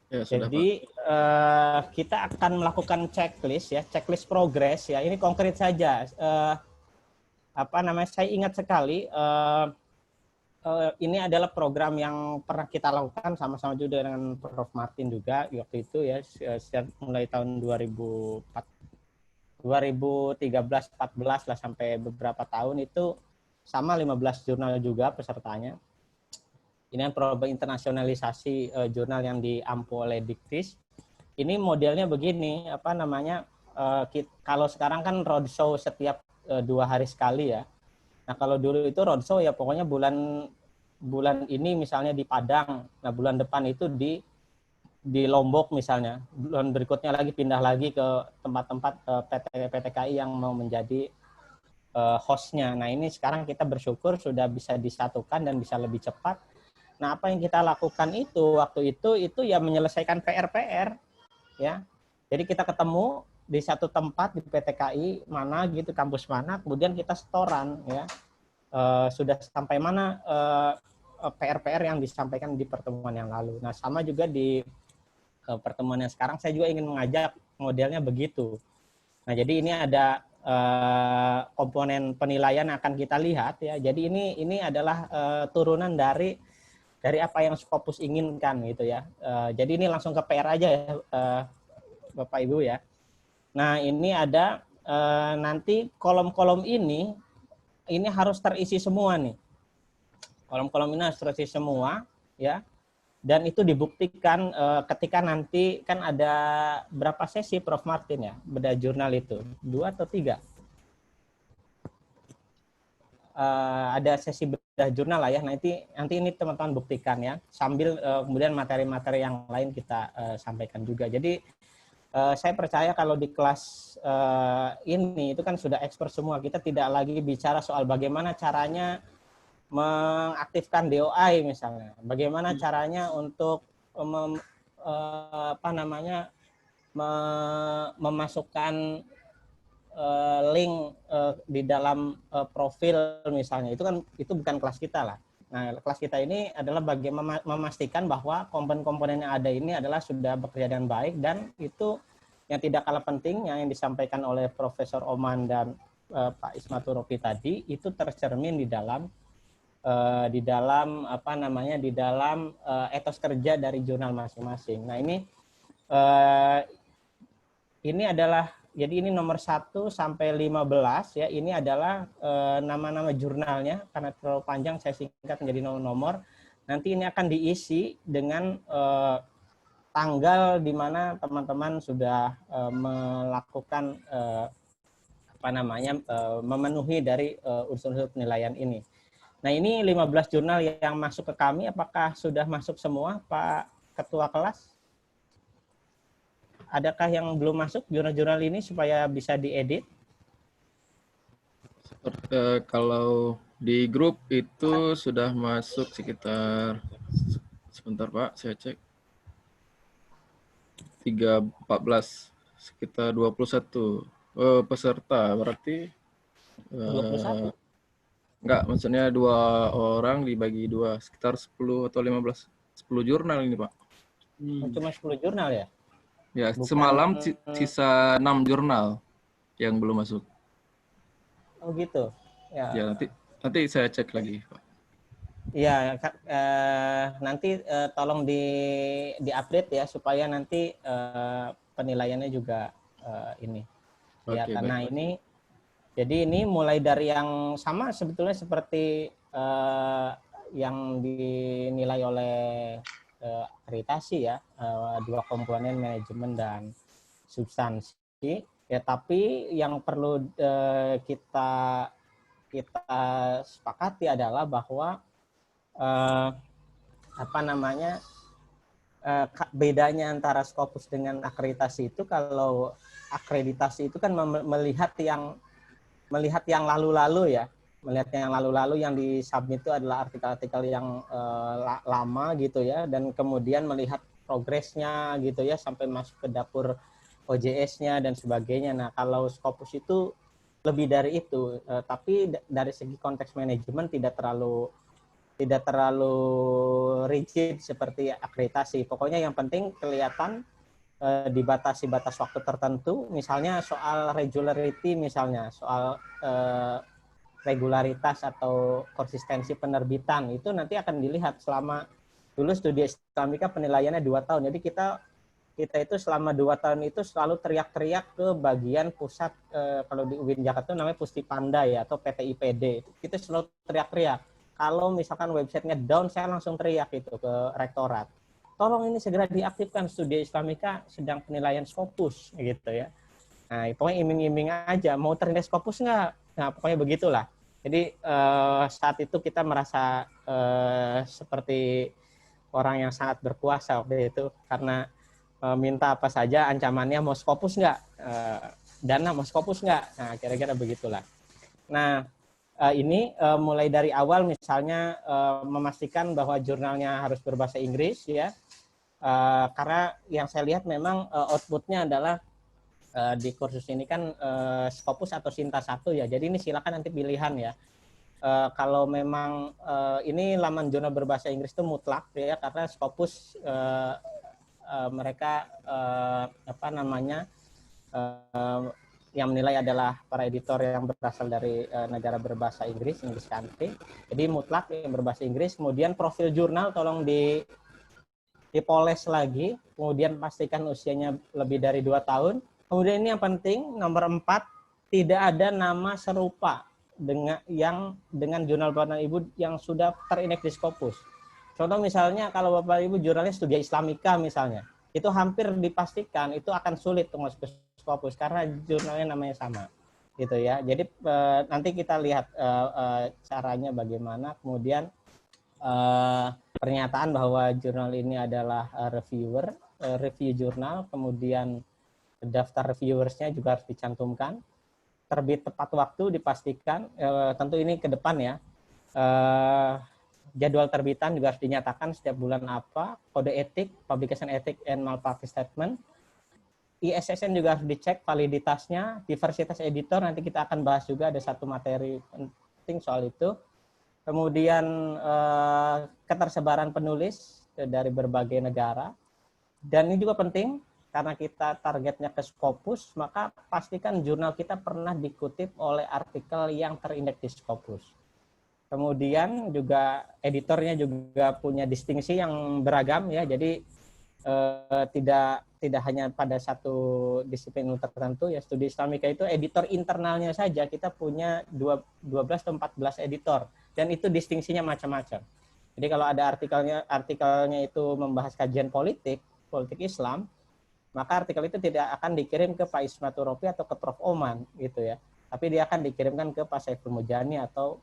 Ya, sudah, jadi kita akan melakukan checklist ya, checklist progress ya. Ini konkret saja. Saya ingat sekali. Ini adalah program yang pernah kita lakukan sama-sama juga dengan Prof. Martin juga waktu itu ya, mulai tahun 2013-14 lah sampai beberapa tahun itu sama 15 jurnal juga pesertanya. Ini program internasionalisasi jurnal yang diampu oleh Diktis. Ini modelnya begini, kalau sekarang kan roadshow setiap 2 hari sekali ya. Nah, kalau dulu itu roadshow ya pokoknya bulan ini misalnya di Padang, nah bulan depan itu di Lombok misalnya, bulan berikutnya lagi pindah lagi ke tempat-tempat PTKI yang mau menjadi hostnya. Nah, ini sekarang kita bersyukur sudah bisa disatukan dan bisa lebih cepat. Nah, apa yang kita lakukan itu waktu itu ya menyelesaikan PR ya. Jadi kita ketemu di satu tempat di PTKI mana gitu, kampus mana, kemudian kita setoran ya. Sudah sampai mana PR yang disampaikan di pertemuan yang lalu. Nah, sama juga di pertemuan yang sekarang saya juga ingin mengajak modelnya begitu. Nah, jadi ini ada komponen penilaian yang akan kita lihat ya. Jadi ini adalah turunan dari apa yang Scopus inginkan gitu ya. Jadi ini langsung ke PR aja ya, Bapak Ibu ya. Nah, ini ada nanti kolom-kolom ini harus terisi semua nih. Kolom-kolom ini harus terisi semua ya. Dan itu dibuktikan ketika nanti kan ada berapa sesi Prof. Martin ya bedah jurnal itu? 2 atau 3? Ada sesi bedah jurnal lah ya. Nanti ini teman-teman buktikan ya. Sambil kemudian materi-materi yang lain kita sampaikan juga. Jadi saya percaya kalau di kelas ini itu kan sudah expert semua. Kita tidak lagi bicara soal bagaimana caranya mengaktifkan DOI misalnya. Bagaimana caranya untuk memasukkan link di dalam profil misalnya. Itu bukan kelas kita lah. Nah, kelas kita ini adalah bagaimana memastikan bahwa komponen-komponen yang ada ini adalah sudah bekerja dengan baik, dan itu yang tidak kalah pentingnya yang disampaikan oleh Profesor Oman dan Pak Ismatur Rofi tadi itu tercermin di dalam etos kerja dari jurnal masing-masing. Nah, ini adalah, jadi ini nomor 1 sampai 15 ya. Ini adalah nama-nama jurnalnya, karena terlalu panjang saya singkat menjadi nomor-nomor. Nanti ini akan diisi dengan tanggal di mana teman-teman sudah melakukan memenuhi dari unsur-unsur penilaian ini. Nah, ini 15 jurnal yang masuk ke kami, apakah sudah masuk semua, Pak Ketua Kelas? Adakah yang belum masuk jurnal-jurnal ini supaya bisa diedit? Kalau di grup itu sudah masuk sekitar, sebentar Pak, saya cek. 14, sekitar 21 peserta, berarti 21? enggak, maksudnya 2 orang dibagi 2, sekitar 10 atau 15, 10 jurnal ini Pak. Cuma 10 jurnal ya? Ya, Bukan, semalam sisa 6 jurnal yang belum masuk. Oh gitu. Ya, nanti saya cek lagi Pak. Iya, nanti tolong di-update ya supaya nanti penilaiannya juga ini. Ya, Oke, karena baik. Jadi ini mulai dari yang sama sebetulnya seperti yang dinilai oleh akreditasi ya, 2 komponen manajemen dan substansi. Ya, tapi yang perlu kita sepakati adalah bahwa bedanya antara Scopus dengan akreditasi itu, kalau akreditasi itu kan melihat yang lalu-lalu ya, yang disubmit itu adalah artikel-artikel yang lama gitu ya, dan kemudian melihat progresnya gitu ya sampai masuk ke dapur OJS-nya dan sebagainya. Nah, kalau Scopus itu lebih dari itu, tapi dari segi konteks manajemen tidak terlalu rigid seperti akreditasi. Pokoknya yang penting kelihatan dibatasi batas waktu tertentu, misalnya soal regularity, misalnya soal regularitas atau konsistensi penerbitan, itu nanti akan dilihat selama dulu studi Islamika penilaiannya 2 tahun. Jadi kita itu selama 2 tahun itu selalu teriak-teriak ke bagian pusat, kalau di UIN Jakarta itu namanya Pustipanda ya, atau PTIPD. Kita selalu teriak-teriak. Kalau misalkan websitenya down, saya langsung teriak itu ke rektorat. Tolong ini segera diaktifkan, studi Islamika sedang penilaian Scopus gitu ya. Nah, pokoknya iming-iming aja, mau terindah Scopus nggak? Nah, pokoknya begitulah. Jadi saat itu kita merasa seperti orang yang sangat berkuasa waktu itu, karena minta apa saja, ancamannya mau Scopus nggak, dana mau Scopus nggak, nah kira-kira begitulah. Nah, ini mulai dari awal misalnya memastikan bahwa jurnalnya harus berbahasa Inggris ya, karena yang saya lihat memang outputnya adalah di kursus ini kan Scopus atau Sinta 1 ya, jadi ini silakan nanti pilihan ya. Kalau memang ini laman jurnal berbahasa Inggris itu mutlak ya, karena Scopus mereka yang menilai adalah para editor yang berasal dari negara berbahasa Inggris, English country. Jadi mutlak yang berbahasa Inggris. Kemudian profil jurnal tolong dipoles lagi. Kemudian pastikan usianya lebih dari 2 tahun. Kemudian ini yang penting, nomor 4, tidak ada nama serupa dengan jurnal Bapak Ibu yang sudah terindeks di Scopus. Contoh misalnya kalau Bapak Ibu jurnalnya Studia Islamika misalnya, itu hampir dipastikan itu akan sulit untuk masuk ke Scopus karena jurnalnya namanya sama, gitu ya. Jadi nanti kita lihat caranya bagaimana. Kemudian pernyataan bahwa jurnal ini adalah review jurnal, kemudian daftar reviewersnya juga harus dicantumkan. Terbit tepat waktu dipastikan, tentu ini ke depan ya. Jadwal terbitan juga harus dinyatakan setiap bulan apa, kode etik, publication ethic and malpractice statement. ISSN juga harus dicek validitasnya, diversitas editor, nanti kita akan bahas juga, ada satu materi penting soal itu. Kemudian ketersebaran penulis dari berbagai negara. Dan ini juga penting, karena kita targetnya ke Scopus, maka pastikan jurnal kita pernah dikutip oleh artikel yang terindeks di Scopus. Kemudian juga editornya juga punya distingsi yang beragam ya, jadi tidak hanya pada satu disiplin tertentu ya. Studi Islamika itu editor internalnya saja kita punya 12 atau 14 editor, dan itu distingsinya macam-macam. Jadi kalau ada artikelnya itu membahas kajian politik politik Islam, maka artikel itu tidak akan dikirim ke Pak Ismatul Rofi atau ke Prof. Oman gitu ya. Tapi dia akan dikirimkan ke Pak Saiful Mujani atau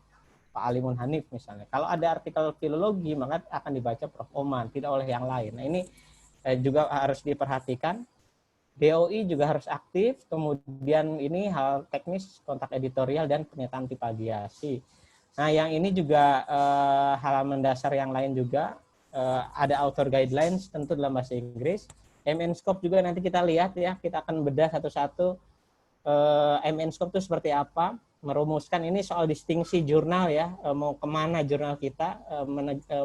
Pak Alimun Hanif misalnya. Kalau ada artikel filologi maka akan dibaca Prof. Oman, tidak oleh yang lain. Nah, ini juga harus diperhatikan. DOI juga harus aktif, kemudian ini hal teknis, kontak editorial, dan pernyataan plagiasi. Nah, yang ini juga hal mendasar yang lain juga, ada author guidelines tentu dalam bahasa Inggris. MN Scope juga nanti kita lihat ya, kita akan bedah satu-satu MN Scope itu seperti apa, merumuskan ini soal distingsi jurnal ya, mau kemana jurnal kita,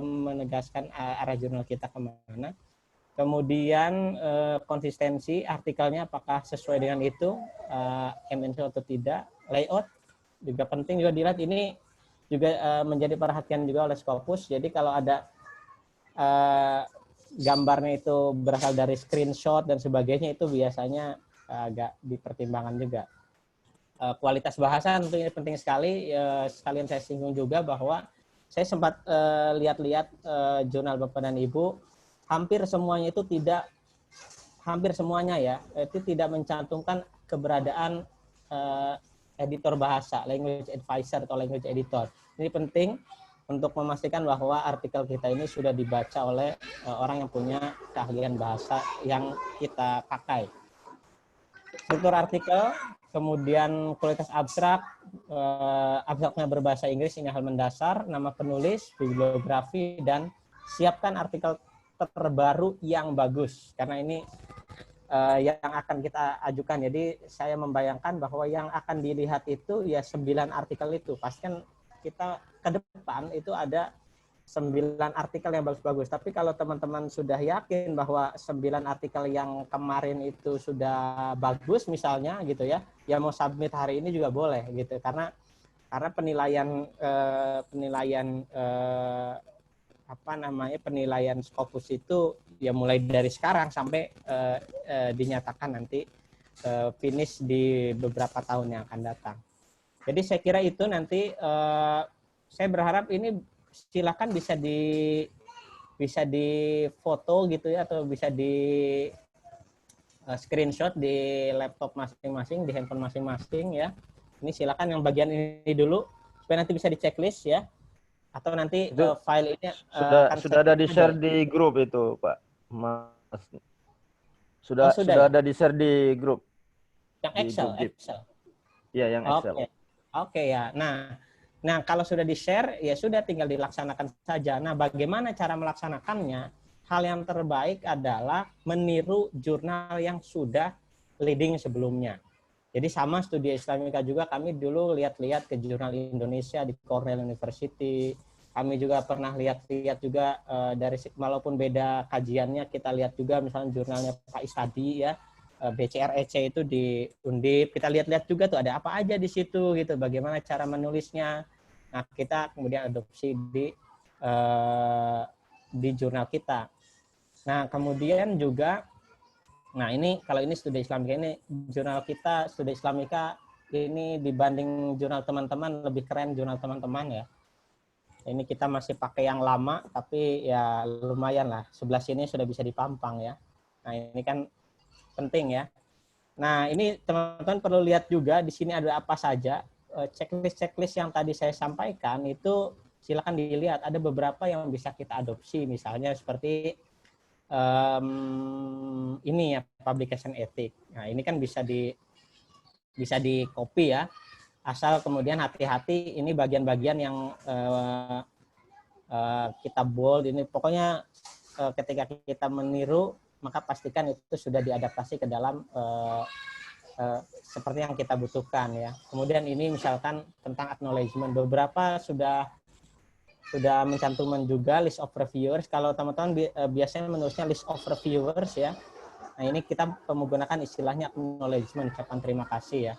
menegaskan arah jurnal kita kemana. Kemudian konsistensi artikelnya apakah sesuai dengan itu MNC atau tidak. Layout juga penting juga dilihat, ini juga menjadi perhatian juga oleh Scopus. Jadi kalau ada gambarnya itu berasal dari screenshot dan sebagainya, itu biasanya agak dipertimbangkan juga. Kualitas bahasa tentunya penting sekali. Sekalian saya singgung juga bahwa saya sempat lihat-lihat jurnal Bapak dan Ibu, hampir semuanya itu tidak mencantumkan keberadaan editor bahasa, language advisor atau language editor. Ini penting untuk memastikan bahwa artikel kita ini sudah dibaca oleh orang yang punya keahlian bahasa yang kita pakai. Struktur artikel, kemudian kualitas abstrak, abstraknya berbahasa Inggris, ini hal mendasar, nama penulis, bibliografi, dan siapkan artikel terbaru yang bagus, karena ini yang akan kita ajukan. Jadi saya membayangkan bahwa yang akan dilihat itu ya 9 artikel itu. Pastikan kita ke depan itu ada 9 artikel yang bagus-bagus. Tapi kalau teman-teman sudah yakin bahwa 9 artikel yang kemarin itu sudah bagus misalnya gitu ya, ya mau submit hari ini juga boleh gitu. Karena penilaian penilaian Scopus itu ya mulai dari sekarang sampai dinyatakan nanti finish di beberapa tahun yang akan datang. Jadi saya kira itu nanti saya berharap ini silakan bisa di foto gitu ya, atau bisa di screenshot di laptop masing-masing, di handphone masing-masing ya. Ini silakan yang bagian ini dulu supaya nanti bisa di checklist ya. Atau nanti file ini sudah ada di share di grup itu Pak Mas. Sudah ada di share di grup. Yang Excel. Iya, yang Excel. Oke ya. Nah kalau sudah di share ya sudah tinggal dilaksanakan saja. Nah bagaimana cara melaksanakannya? Hal yang terbaik adalah meniru jurnal yang sudah leading sebelumnya. Jadi sama Studi Islamika juga, kami dulu lihat-lihat ke jurnal Indonesia di Cornell University. Kami juga pernah lihat-lihat juga dari, walaupun beda kajiannya, kita lihat juga misalnya jurnalnya Pak Istadi ya, BCREC itu di Undip. Kita lihat-lihat juga tuh ada apa aja di situ gitu, bagaimana cara menulisnya. Nah kita kemudian adopsi di jurnal kita. Nah kemudian juga, nah ini kalau ini Studi Islamika, ini jurnal kita Studi Islamika ini dibanding jurnal teman-teman lebih keren jurnal teman-teman ya. Ini kita masih pakai yang lama tapi ya lumayan lah, sebelah sini sudah bisa dipampang ya. Nah ini kan penting ya. Nah ini teman-teman perlu lihat juga di sini ada apa saja. Checklist yang tadi saya sampaikan itu silakan dilihat, ada beberapa yang bisa kita adopsi, misalnya seperti ini ya, publication ethic. Nah ini kan bisa di copy ya, asal kemudian hati-hati ini bagian-bagian yang kita bold ini, pokoknya ketika kita meniru maka pastikan itu sudah diadaptasi ke dalam seperti yang kita butuhkan ya. Kemudian ini misalkan tentang acknowledgement, beberapa sudah mencantumkan juga list of reviewers. Kalau teman-teman biasanya menulisnya list of reviewers ya. Nah ini kita menggunakan istilahnya acknowledgement, ucapan terima kasih ya.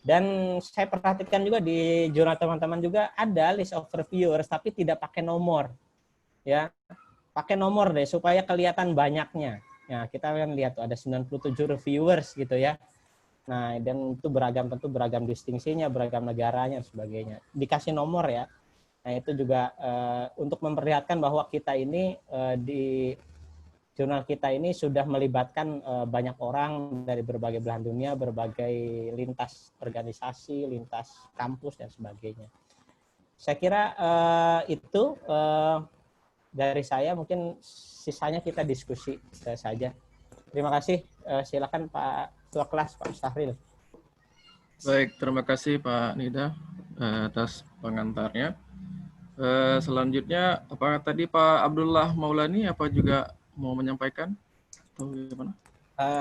Dan saya perhatikan juga di jurnal teman-teman juga ada list of reviewers tapi tidak pakai nomor ya. Pakai nomor deh supaya kelihatan banyaknya. Nah kita akan lihat tuh ada 97 reviewers gitu ya. Nah dan itu tentu beragam distingsinya, beragam negaranya dan sebagainya. Dikasih nomor ya. Nah itu juga untuk memperlihatkan bahwa kita ini jurnal kita ini sudah melibatkan banyak orang dari berbagai belahan dunia, berbagai lintas organisasi, lintas kampus dan sebagainya. Saya kira itu dari saya, mungkin sisanya kita diskusi saja. Terima kasih. Silakan Pak Ketua Kelas, Pak Sahril. Baik, terima kasih Pak Nida atas pengantarnya. Selanjutnya, apakah tadi Pak Abdullah Maulani apa juga mau menyampaikan? Atau gimana?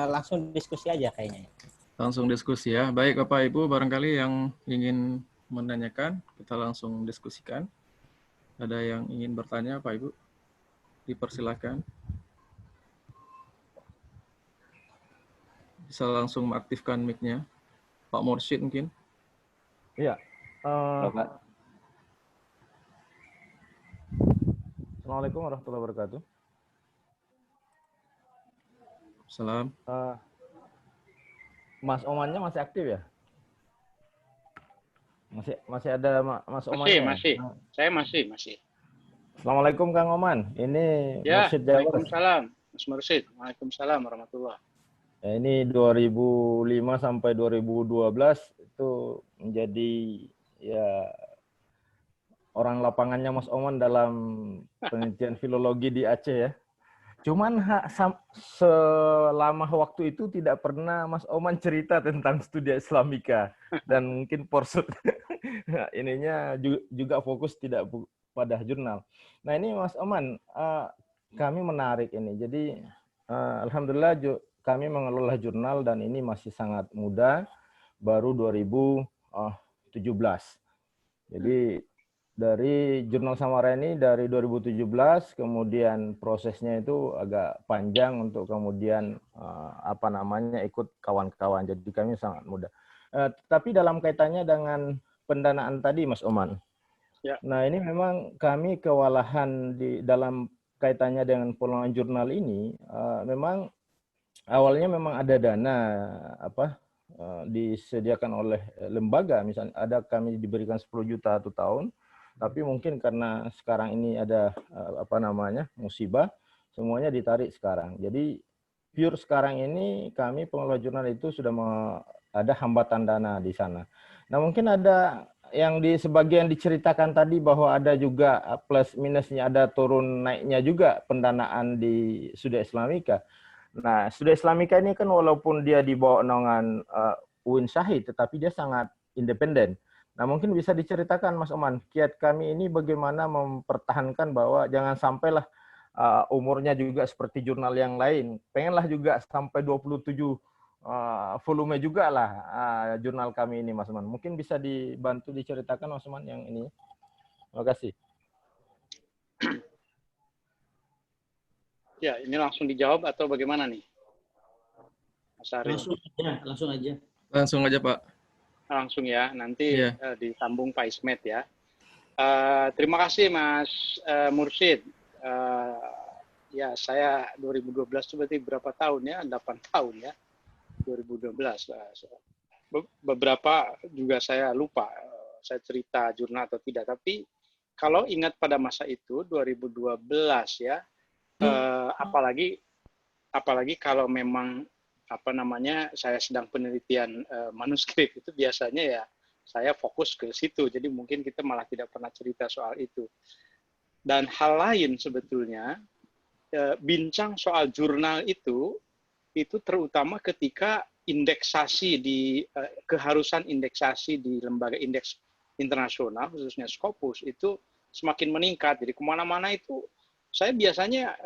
Langsung diskusi aja kayaknya. Langsung diskusi ya. Baik Bapak Ibu, barangkali yang ingin menanyakan, kita langsung diskusikan. Ada yang ingin bertanya Pak Ibu? Dipersilakan. Bisa langsung mengaktifkan mic-nya. Pak Mursyid mungkin? Iya. Bapak. Assalamualaikum warahmatullahi wabarakatuh. Salam. Mas Omannya masih aktif ya? Masih ada Mas Omannya? Masih. Saya masih. Assalamualaikum Kang Oman. Ini Ya, Mursyid Jawa. Waalaikumsalam. Mas Mursyid. Waalaikumsalam warahmatullahi. Ya, ini 2005 sampai 2012 itu menjadi ya orang lapangannya Mas Oman dalam penelitian filologi di Aceh ya. Cuman selama waktu itu tidak pernah Mas Oman cerita tentang studi Islamika dan mungkin porsut ininya juga fokus tidak pada jurnal. Nah ini Mas Oman, kami menarik ini. Jadi alhamdulillah kami mengelola jurnal dan ini masih sangat muda, baru 2017. Jadi dari Jurnal Samara ini dari 2017, kemudian prosesnya itu agak panjang untuk kemudian ikut kawan-kawan. Jadi kami sangat muda. Tapi dalam kaitannya dengan pendanaan tadi, Mas Oman. Ya. Nah ini memang kami kewalahan dalam kaitannya dengan pengelolaan jurnal ini. Memang awalnya memang ada dana disediakan oleh lembaga, misalnya kami diberikan 10 juta 1 tahun. Tapi mungkin karena sekarang ini ada musibah, semuanya ditarik sekarang. Jadi pure sekarang ini kami pengelola jurnal itu sudah ada hambatan dana di sana. Nah mungkin ada yang di sebagian diceritakan tadi bahwa ada juga plus minusnya, ada turun naiknya juga pendanaan di Studi Islamika. Nah Studi Islamika ini kan walaupun dia di bawah naungan UIN Syahid, tetapi dia sangat independen. Nah mungkin bisa diceritakan Mas Oman, kiat kami ini bagaimana mempertahankan bahwa jangan sampailah umurnya juga seperti jurnal yang lain. Pengenlah juga sampai 27 volume juga lah jurnal kami ini Mas Oman. Mungkin bisa dibantu diceritakan Mas Oman yang ini. Terima kasih. Ya, ini langsung dijawab atau bagaimana nih? Mas Arif? Langsung aja. Langsung aja Pak. Langsung ya, nanti disambung Pak Ismet ya. Terima kasih Mas Mursyid. Ya, saya 2012 itu berarti berapa tahun ya? 8 tahun ya. 2012. Beberapa juga saya lupa, saya cerita jurnal atau tidak. Tapi kalau ingat pada masa itu, 2012 ya, apalagi kalau memang saya sedang penelitian manuskrip, itu biasanya ya saya fokus ke situ. Jadi mungkin kita malah tidak pernah cerita soal itu. Dan hal lain sebetulnya, bincang soal jurnal itu terutama ketika indeksasi keharusan indeksasi di lembaga indeks internasional, khususnya Scopus, itu semakin meningkat. Jadi kemana-mana itu saya biasanya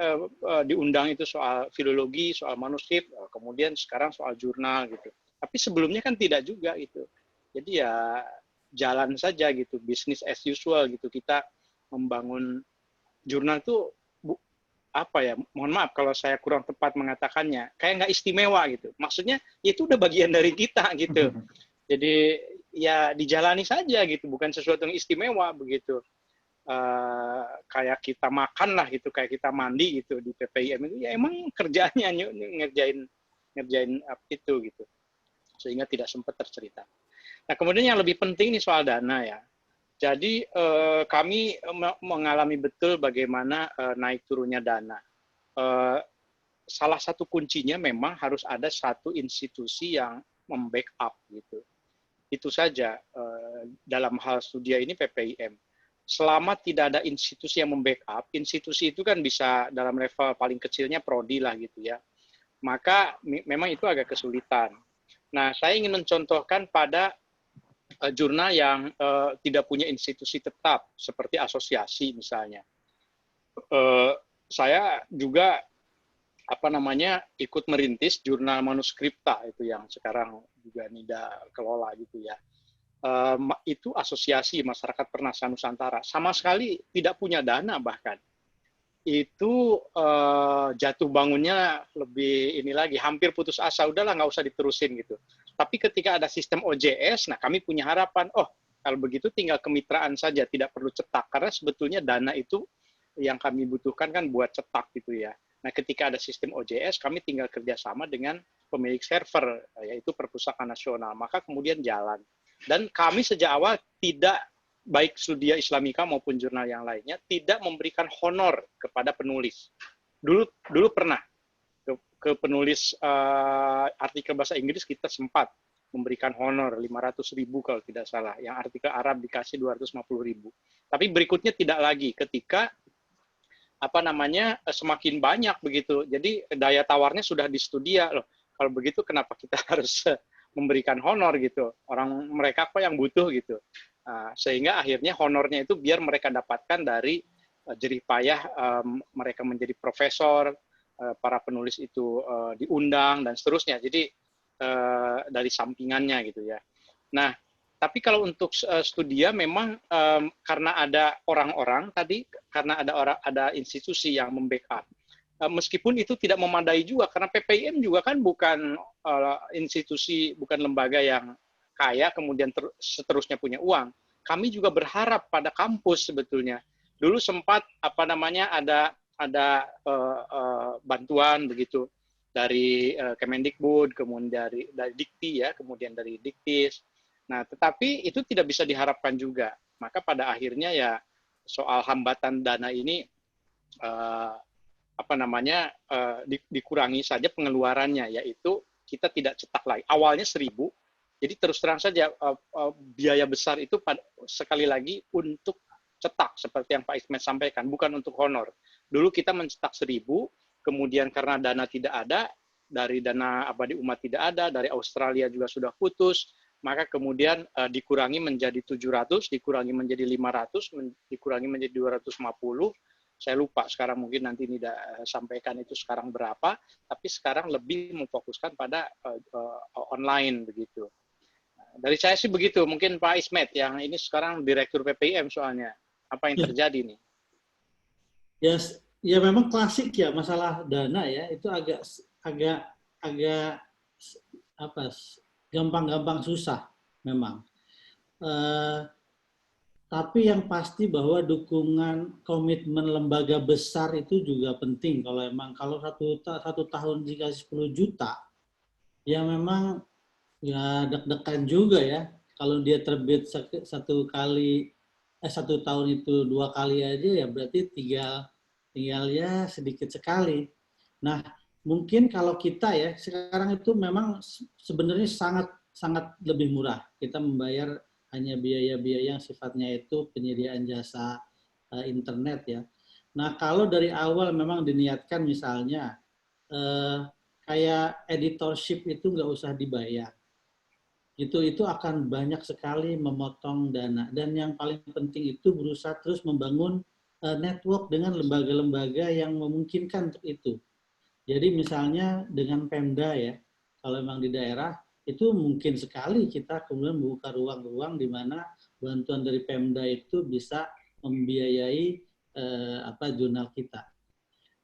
diundang itu soal filologi, soal manuskrip, kemudian sekarang soal jurnal gitu. Tapi sebelumnya kan tidak juga gitu. Jadi ya jalan saja gitu, business as usual gitu. Kita membangun jurnal itu mohon maaf kalau saya kurang tepat mengatakannya, kayak nggak istimewa gitu. Maksudnya itu udah bagian dari kita gitu. Jadi ya dijalani saja gitu, bukan sesuatu yang istimewa begitu. Kayak kita makan lah gitu, kayak kita mandi gitu di PPIM itu ya emang kerjaannya ngerjain itu gitu, sehingga tidak sempat tercerita. Nah kemudian yang lebih penting nih soal dana ya. Jadi kami mengalami betul bagaimana naik turunnya dana. salah satu kuncinya memang harus ada satu institusi yang membackup gitu. Itu saja dalam hal studi ini PPIM. Selama tidak ada institusi yang membackup, institusi itu kan bisa dalam level paling kecilnya prodi lah gitu ya. Maka memang itu agak kesulitan. Nah, saya ingin mencontohkan pada jurnal yang tidak punya institusi tetap seperti asosiasi misalnya. Saya juga ikut merintis jurnal manuskripta itu yang sekarang juga NIDA kelola gitu ya. Itu asosiasi masyarakat Pernasaran Nusantara, sama sekali tidak punya dana, bahkan itu jatuh bangunnya lebih ini lagi, hampir putus asa, udahlah nggak usah diterusin gitu. Tapi ketika ada sistem OJS, nah kami punya harapan, oh kalau begitu tinggal kemitraan saja, tidak perlu cetak, karena sebetulnya dana itu yang kami butuhkan kan buat cetak gitu ya. Nah, ketika ada sistem OJS, kami tinggal kerjasama dengan pemilik server, yaitu Perpustakaan Nasional. Maka kemudian jalan. Dan kami sejak awal tidak, baik Studia Islamika maupun jurnal yang lainnya, tidak memberikan honor kepada penulis. Dulu pernah ke penulis artikel bahasa Inggris kita sempat memberikan honor 500.000 kalau tidak salah. Yang artikel Arab dikasih 250.000. Tapi berikutnya tidak lagi ketika semakin banyak begitu. Jadi daya tawarnya sudah di Studia loh. Kalau begitu kenapa kita harus memberikan honor gitu? Orang mereka kok yang butuh gitu. Sehingga akhirnya honornya itu biar mereka dapatkan dari jerih payah mereka menjadi profesor, para penulis itu diundang dan seterusnya. Jadi dari sampingannya gitu ya. Nah, tapi kalau untuk Studia memang karena ada orang-orang tadi, karena ada institusi yang membackup. Meskipun itu tidak memadai juga, karena PPIM juga kan bukan institusi, bukan lembaga yang kaya kemudian seterusnya punya uang. Kami juga berharap pada kampus sebetulnya. Dulu sempat ada bantuan begitu dari Kemendikbud, kemudian dari Dikti ya, kemudian dari Diktis. Nah, tetapi itu tidak bisa diharapkan juga. Maka pada akhirnya ya soal hambatan dana ini dikurangi saja pengeluarannya, yaitu kita tidak cetak lagi. Awalnya 1.000, jadi terus terang saja biaya besar itu sekali lagi untuk cetak seperti yang Pak Ismet sampaikan, bukan untuk honor. Dulu kita mencetak 1.000, kemudian karena dana tidak ada, dari dana Abadi Umat tidak ada, dari Australia juga sudah putus. Maka kemudian dikurangi menjadi 700, dikurangi menjadi 500, dikurangi menjadi 250. Saya lupa sekarang, mungkin nanti tidak sampaikan itu sekarang berapa, tapi sekarang lebih memfokuskan pada online begitu. Dari saya sih begitu, mungkin Pak Ismet yang ini sekarang Direktur PPIM soalnya. Apa yang terjadi nih? Ya memang klasik ya masalah dana ya, itu agak gampang-gampang susah memang. Tapi yang pasti bahwa dukungan komitmen lembaga besar itu juga penting. Kalau satu tahun dikasih 10 juta, ya memang ya deg-degan juga ya. Kalau dia terbit satu tahun itu 2 kali aja, ya berarti tinggal ya sedikit sekali. Nah, mungkin kalau kita ya sekarang itu memang sebenarnya sangat lebih murah. Kita membayar hanya biaya-biaya yang sifatnya itu penyediaan jasa internet ya. Nah, kalau dari awal memang diniatkan misalnya kayak editorship itu nggak usah dibayar. Itu akan banyak sekali memotong dana. Dan yang paling penting itu berusaha terus membangun network dengan lembaga-lembaga yang memungkinkan untuk itu. Jadi misalnya dengan Pemda ya, kalau memang di daerah, itu mungkin sekali kita kemudian membuka ruang-ruang di mana bantuan dari Pemda itu bisa membiayai jurnal kita.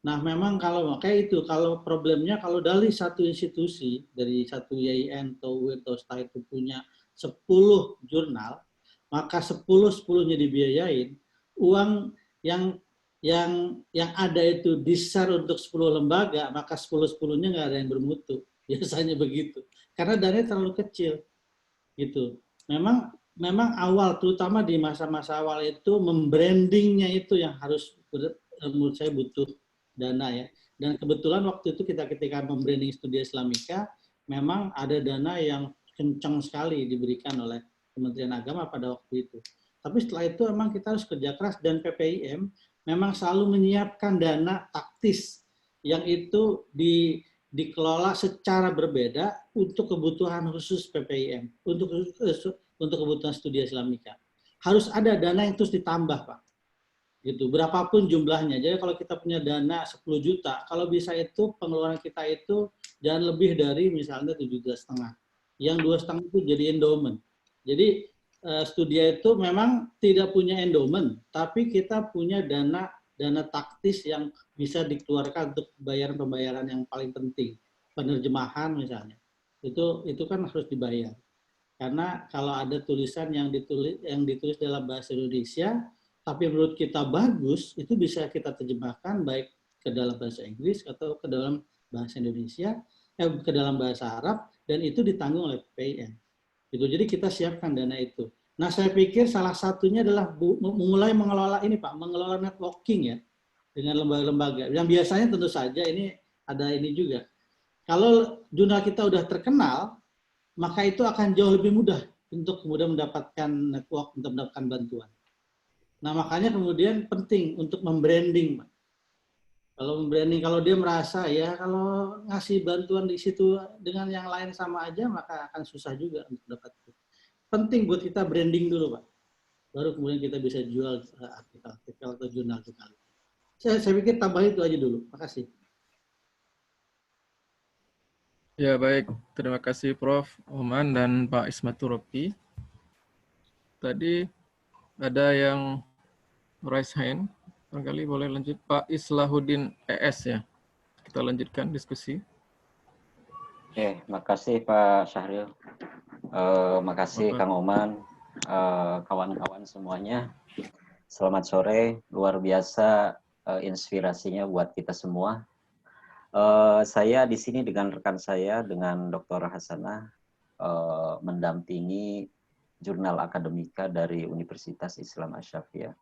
Nah memang kalau kayak itu, kalau problemnya kalau dari satu institusi, dari satu YIN atau UIN atau STA itu punya 10 jurnal, maka 10-10-nya dibiayain, uang yang ada itu di-share untuk 10 lembaga, maka 10-10-nya nggak ada yang bermutu. Biasanya begitu. Karena dananya terlalu kecil. Gitu. Memang awal, terutama di masa-masa awal itu, membrandingnya itu yang harus, menurut saya butuh dana ya. Dan kebetulan waktu itu ketika membranding Studia Islamika, memang ada dana yang kencang sekali diberikan oleh Kementerian Agama pada waktu itu. Tapi setelah itu memang kita harus kerja keras, dan PPIM memang selalu menyiapkan dana taktis yang itu dikelola secara berbeda untuk kebutuhan khusus PPIM, untuk kebutuhan Studia Islamika. Harus ada dana yang terus ditambah, Pak. Gitu, berapapun jumlahnya. Jadi kalau kita punya dana 10 juta, kalau bisa itu pengeluaran kita itu jangan lebih dari misalnya 7,5. Yang 2,5 itu jadi endowment. Jadi Studia itu memang tidak punya endowment, tapi kita punya dana taktis yang bisa dikeluarkan untuk pembayaran yang paling penting. Penerjemahan misalnya. Itu kan harus dibayar. Karena kalau ada tulisan yang ditulis dalam bahasa Indonesia, tapi menurut kita bagus, itu bisa kita terjemahkan baik ke dalam bahasa Inggris atau ke dalam bahasa Indonesia, ke dalam bahasa Arab, dan itu ditanggung oleh PPIM. Gitu. Jadi kita siapkan dana itu. Nah, saya pikir salah satunya adalah mulai mengelola ini, Pak, mengelola networking ya, dengan lembaga-lembaga. Yang biasanya tentu saja ini ada ini juga. Kalau jurnal kita udah terkenal, maka itu akan jauh lebih mudah untuk kemudian mendapatkan network, untuk mendapatkan bantuan. Nah, makanya kemudian penting untuk membranding, Pak. Kalau membranding, kalau dia merasa ya kalau ngasih bantuan di situ dengan yang lain sama aja, maka akan susah juga untuk dapat. Penting buat kita branding dulu, Pak. Baru kemudian kita bisa jual artikel-artikel atau jurnal kita. Saya pikir tambah itu aja dulu. Makasih. Ya, baik. Terima kasih Prof. Oman dan Pak Ismatur Ropi. Tadi ada yang raise hand. Barangkali boleh lanjut. Pak Islahuddin ES ya. Kita lanjutkan diskusi. Oke, makasih Pak Syahril. Makasih Kang Oman, kawan-kawan semuanya. Selamat sore, luar biasa inspirasinya buat kita semua. Saya di sini dengan rekan saya, dengan Dr. Hasanah, mendampingi jurnal akademika dari Universitas Islam Asy-Syafi'iyah.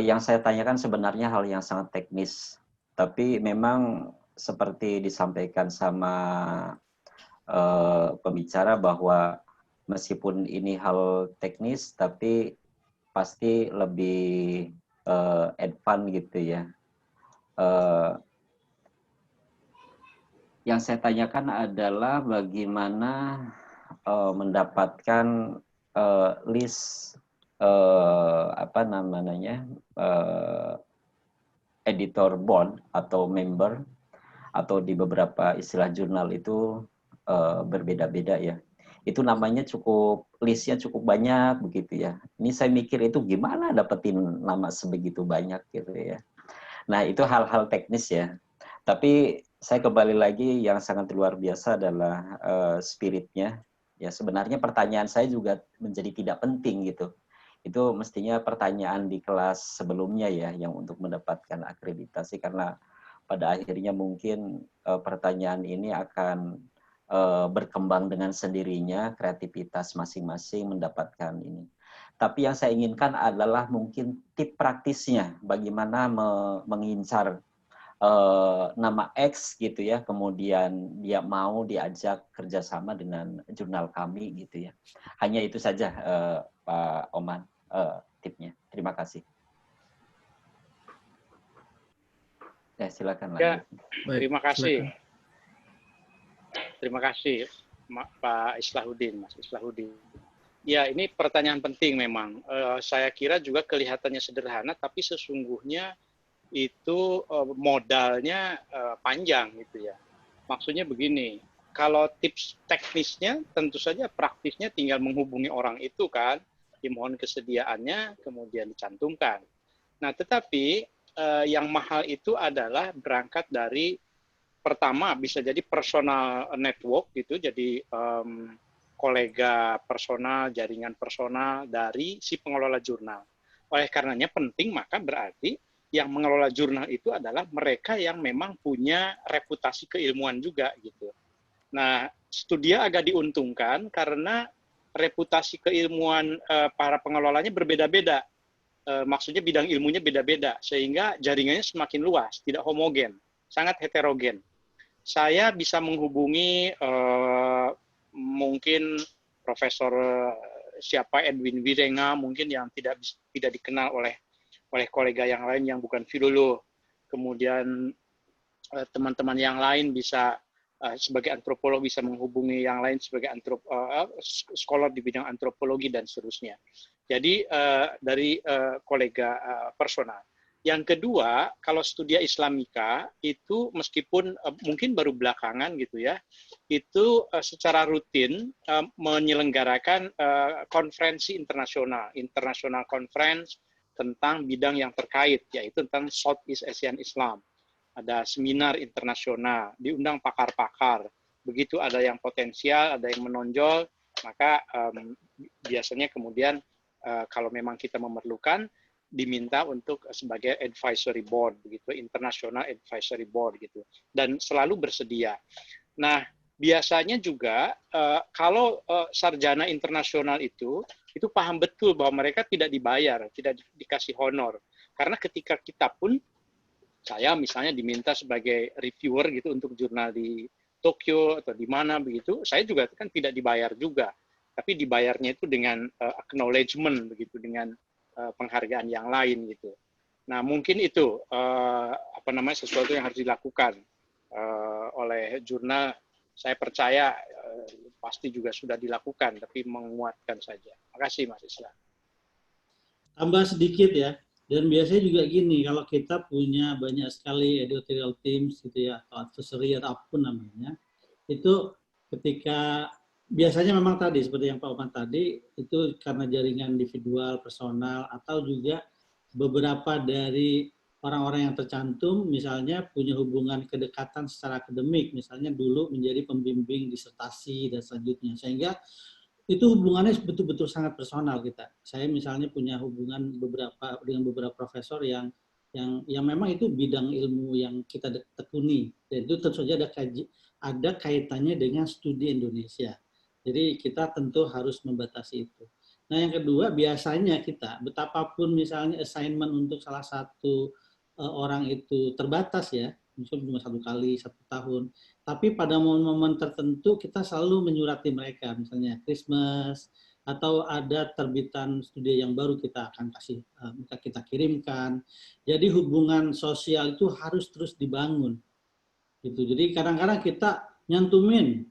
Yang saya tanyakan sebenarnya hal yang sangat teknis, tapi memang seperti disampaikan sama pembicara bahwa meskipun ini hal teknis, tapi pasti lebih advance gitu ya. Yang saya tanyakan adalah bagaimana mendapatkan list editor board atau member, atau di beberapa istilah jurnal itu berbeda-beda ya. Itu namanya listnya cukup banyak begitu ya. Ini saya mikir itu gimana dapetin nama sebegitu banyak gitu ya. Nah itu hal-hal teknis ya. Tapi saya kembali lagi yang sangat luar biasa adalah spiritnya. Ya sebenarnya pertanyaan saya juga menjadi tidak penting gitu. Itu mestinya pertanyaan di kelas sebelumnya ya, yang untuk mendapatkan akreditasi, karena pada akhirnya mungkin pertanyaan ini akan berkembang dengan sendirinya, kreativitas masing-masing mendapatkan ini. Tapi yang saya inginkan adalah mungkin tip praktisnya, bagaimana mengincar nama X gitu ya, kemudian dia mau diajak kerjasama dengan jurnal kami gitu ya. Hanya itu saja Pak Oman tipnya. Terima kasih. Ya silakan ya, Baik, terima kasih. silakan. Terima kasih Pak Islahuddin, Mas Islahuddin. Ya, ini pertanyaan penting memang. Saya kira juga kelihatannya sederhana, tapi sesungguhnya itu modalnya panjang gitu ya. Maksudnya begini, kalau tips teknisnya tentu saja praktisnya tinggal menghubungi orang itu kan, dimohon kesediaannya, kemudian dicantumkan. Nah, tetapi yang mahal itu adalah berangkat dari pertama bisa jadi personal network gitu, jadi kolega personal, jaringan personal dari si pengelola jurnal. Oleh karenanya penting, maka berarti yang mengelola jurnal itu adalah mereka yang memang punya reputasi keilmuan juga gitu. Nah, Studia agak diuntungkan karena reputasi keilmuan para pengelolanya berbeda-beda. Maksudnya bidang ilmunya beda-beda, sehingga jaringannya semakin luas, tidak homogen. sangat heterogen. Saya bisa menghubungi mungkin Profesor siapa Edwin Wirenga mungkin yang tidak dikenal oleh kolega yang lain yang bukan filolog. Kemudian teman-teman yang lain bisa sebagai antropolog bisa menghubungi yang lain sebagai scholar di bidang antropologi dan seterusnya. Jadi dari kolega personal. Yang kedua, kalau Studia Islamika itu meskipun mungkin baru belakangan gitu ya, itu secara rutin menyelenggarakan konferensi international conference tentang bidang yang terkait, yaitu tentang Southeast Asian Islam. Ada seminar internasional, diundang pakar-pakar. Begitu ada yang potensial, ada yang menonjol, maka biasanya kemudian kalau memang kita memerlukan, diminta untuk sebagai advisory board, begitu, international advisory board gitu, dan selalu bersedia. Nah, biasanya juga kalau sarjana internasional itu paham betul bahwa mereka tidak dibayar, tidak dikasih honor, karena ketika kita pun, saya misalnya diminta sebagai reviewer gitu untuk jurnal di Tokyo atau di mana begitu, saya juga kan tidak dibayar juga, tapi dibayarnya itu dengan acknowledgement begitu, dengan penghargaan yang lain gitu. Nah, mungkin itu sesuatu yang harus dilakukan oleh jurnal. Saya percaya pasti juga sudah dilakukan, tapi menguatkan saja. Terima kasih, Mas Islam. Tambah sedikit ya, dan biasanya juga gini, kalau kita punya banyak sekali editorial teams gitu ya, atau advisory atau apapun namanya, itu ketika biasanya memang tadi, seperti yang Pak Oman tadi, itu karena jaringan individual, personal, atau juga beberapa dari orang-orang yang tercantum, misalnya punya hubungan kedekatan secara akademik, misalnya dulu menjadi pembimbing disertasi dan selanjutnya, sehingga itu hubungannya betul-betul sangat personal kita. Saya misalnya punya hubungan dengan beberapa profesor yang memang itu bidang ilmu yang kita tekuni, dan itu tentu saja ada kaitannya dengan studi Indonesia. Jadi kita tentu harus membatasi itu. Nah, yang kedua, biasanya kita, betapapun misalnya assignment untuk salah satu orang itu terbatas ya, misalnya cuma 1 kali 1 tahun, tapi pada momen-momen tertentu kita selalu menyurati mereka, misalnya Christmas, atau ada terbitan studi yang baru kita akan kita kirimkan. Jadi hubungan sosial itu harus terus dibangun. Gitu. Jadi kadang-kadang kita nyantumin,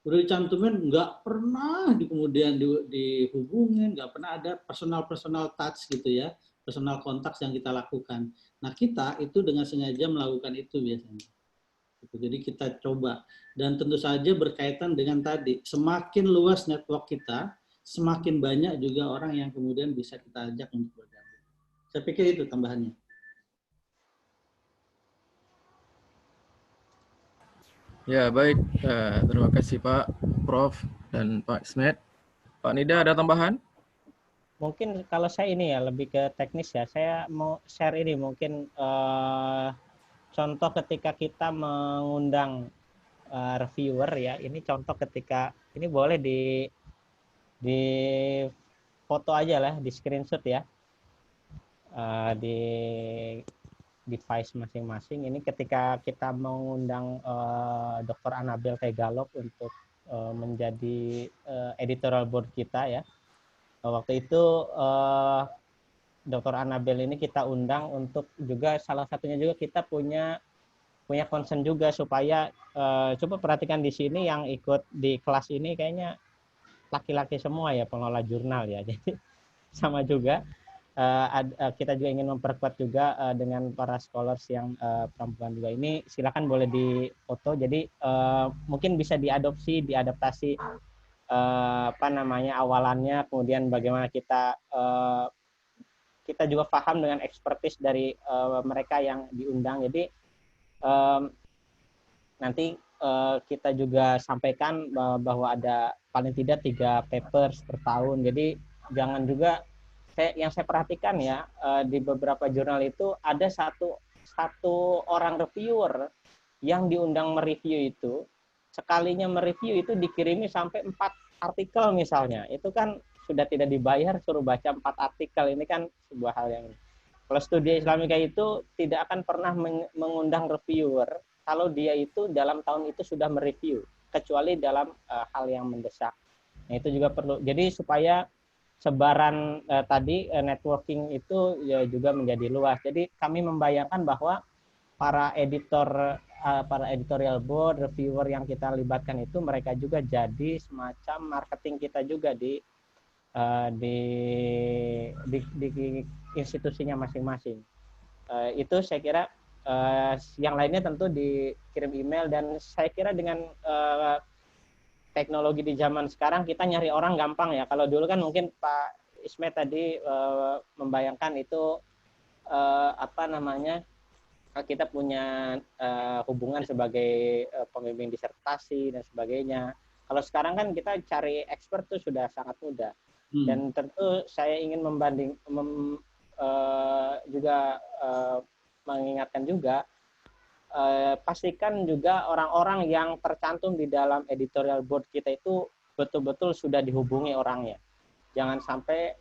udah dicantumin, nggak pernah kemudian dihubungin, nggak pernah ada personal touch gitu ya, personal kontak yang kita lakukan. Nah, kita itu dengan sengaja melakukan itu biasanya. Gitu. Jadi kita coba, dan tentu saja berkaitan dengan tadi, semakin luas network kita, semakin banyak juga orang yang kemudian bisa kita ajak untuk bergabung. Saya pikir itu tambahannya. Ya, baik. Terima kasih Pak Prof. Dan Pak Ismet. Pak Nida, ada tambahan? Mungkin kalau saya ini ya, lebih ke teknis ya. Saya mau share ini mungkin contoh ketika kita mengundang reviewer ya. Ini contoh ketika, ini boleh di foto aja lah, di screenshot ya. Di device masing-masing. Ini ketika kita mengundang Dr. Anabel Tegalog untuk menjadi editorial board kita ya. Waktu itu Dr. Anabel ini kita undang untuk juga, salah satunya juga kita punya concern juga supaya coba perhatikan di sini yang ikut di kelas ini kayaknya laki-laki semua ya, pengelola jurnal ya. Jadi sama juga kita juga ingin memperkuat juga dengan para scholars yang perempuan juga. Ini silakan boleh difoto. Jadi mungkin bisa diadaptasi awalannya, kemudian bagaimana kita juga paham dengan expertise dari mereka yang diundang. Jadi nanti kita juga sampaikan bahwa ada paling tidak 3 papers per tahun. Jadi jangan juga, yang saya perhatikan ya, di beberapa jurnal itu ada satu orang reviewer yang diundang mereview itu, sekalinya mereview itu dikirimi sampai 4 artikel misalnya. Itu kan sudah tidak dibayar, suruh baca 4 artikel. Ini kan sebuah hal yang, kalau studi Islamika itu tidak akan pernah mengundang reviewer kalau dia itu dalam tahun itu sudah mereview, kecuali dalam hal yang mendesak. Nah, itu juga perlu. Jadi supaya sebaran tadi networking itu ya juga menjadi luas. Jadi kami membayangkan bahwa para editorial board, reviewer yang kita libatkan itu mereka juga jadi semacam marketing kita juga di institusinya masing-masing. Itu saya kira yang lainnya tentu dikirim email, dan saya kira dengan teknologi di zaman sekarang kita nyari orang gampang ya. Kalau dulu kan mungkin Pak Ismet tadi membayangkan itu kita punya hubungan sebagai pembimbing disertasi dan sebagainya. Kalau sekarang kan kita cari expert tuh sudah sangat mudah. Dan tentu saya ingin mengingatkan juga, pastikan juga orang-orang yang tercantum di dalam editorial board kita itu betul-betul sudah dihubungi orangnya. Jangan sampai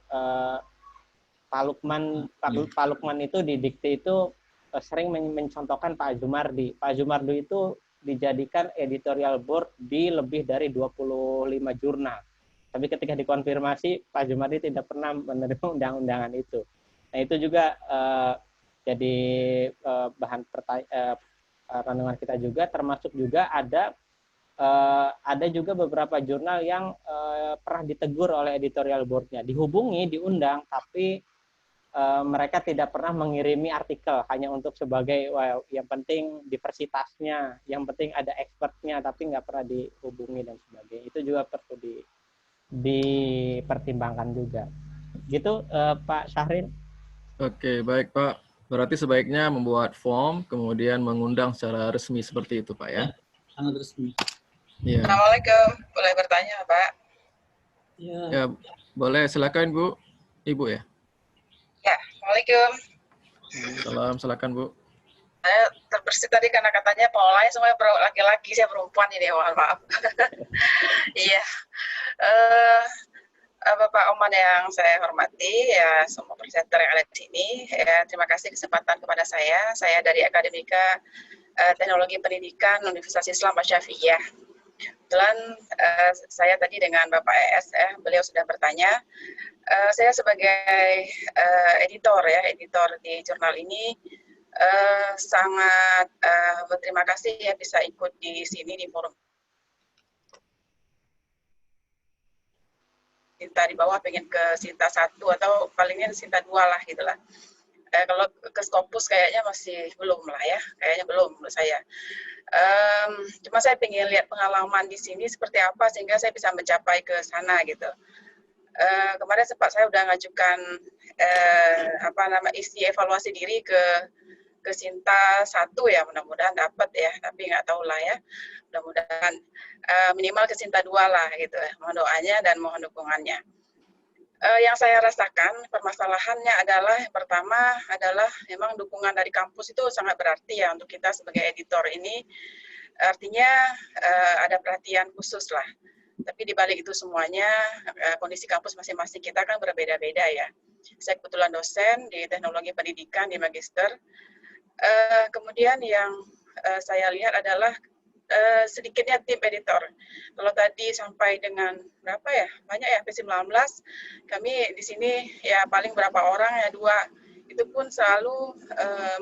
Pak Lukman itu di Dikti itu sering mencontohkan Pak Zumardi. Pak Zumardi itu dijadikan editorial board di lebih dari 25 jurnal. Tapi ketika dikonfirmasi, Pak Zumardi tidak pernah menerima undang-undangan itu. Nah, itu juga jadi bahan renungan kita juga, termasuk juga ada juga beberapa jurnal yang pernah ditegur oleh editorial board-nya. Dihubungi, diundang, tapi mereka tidak pernah mengirimi artikel, hanya untuk sebagai yang penting diversitasnya, yang penting ada expertnya, tapi nggak pernah dihubungi dan sebagainya. Itu juga perlu dipertimbangkan juga. Gitu Pak Syahrin. Oke, baik Pak. Berarti sebaiknya membuat form, kemudian mengundang secara resmi seperti itu Pak ya? Sangat resmi. Ya. Assalamualaikum, boleh bertanya Pak? Ya, boleh. Silakan Bu. Ibu ya? Ya, Assalamualaikum. Salam, silakan Bu. Saya terbersih tadi karena katanya pengolahnya semuanya laki-laki, saya perempuan ini, mohon maaf. Iya, Bapak Oman yang saya hormati, ya semua presenter yang ada di sini, ya terima kasih kesempatan kepada saya. Saya dari Akademika Teknologi Pendidikan Universitas Islam Asy-Syafi'iyah. Kebetulan saya tadi dengan Bapak ES, beliau sudah bertanya. Saya sebagai editor di jurnal ini sangat berterima kasih ya bisa ikut di sini di forum. Sinta di bawah pengen ke Sinta 1 atau palingnya Sinta 2 lah gitulah. Kalau ke Scopus kayaknya masih belum lah ya, kayaknya belum menurut saya. Cuma saya pengen lihat pengalaman di sini seperti apa sehingga saya bisa mencapai ke sana gitu. Kemarin sempat saya udah ngajukan isi evaluasi diri ke Sinta 1 ya, mudah-mudahan dapat ya, tapi nggak tahu lah ya, mudah-mudahan minimal ke Sinta 2 lah gitu ya, mohon doanya dan mohon dukungannya. Yang saya rasakan permasalahannya adalah yang pertama adalah memang dukungan dari kampus itu sangat berarti ya untuk kita sebagai editor ini, artinya ada perhatian khusus lah. Tapi di balik itu semuanya kondisi kampus masing-masing kita kan berbeda-beda ya. Saya kebetulan dosen di teknologi pendidikan di magister. Kemudian yang saya lihat adalah sedikitnya tim editor. Kalau tadi sampai dengan berapa ya, banyak ya, sampai 19, kami di sini ya paling berapa orang ya, 2. Itu pun selalu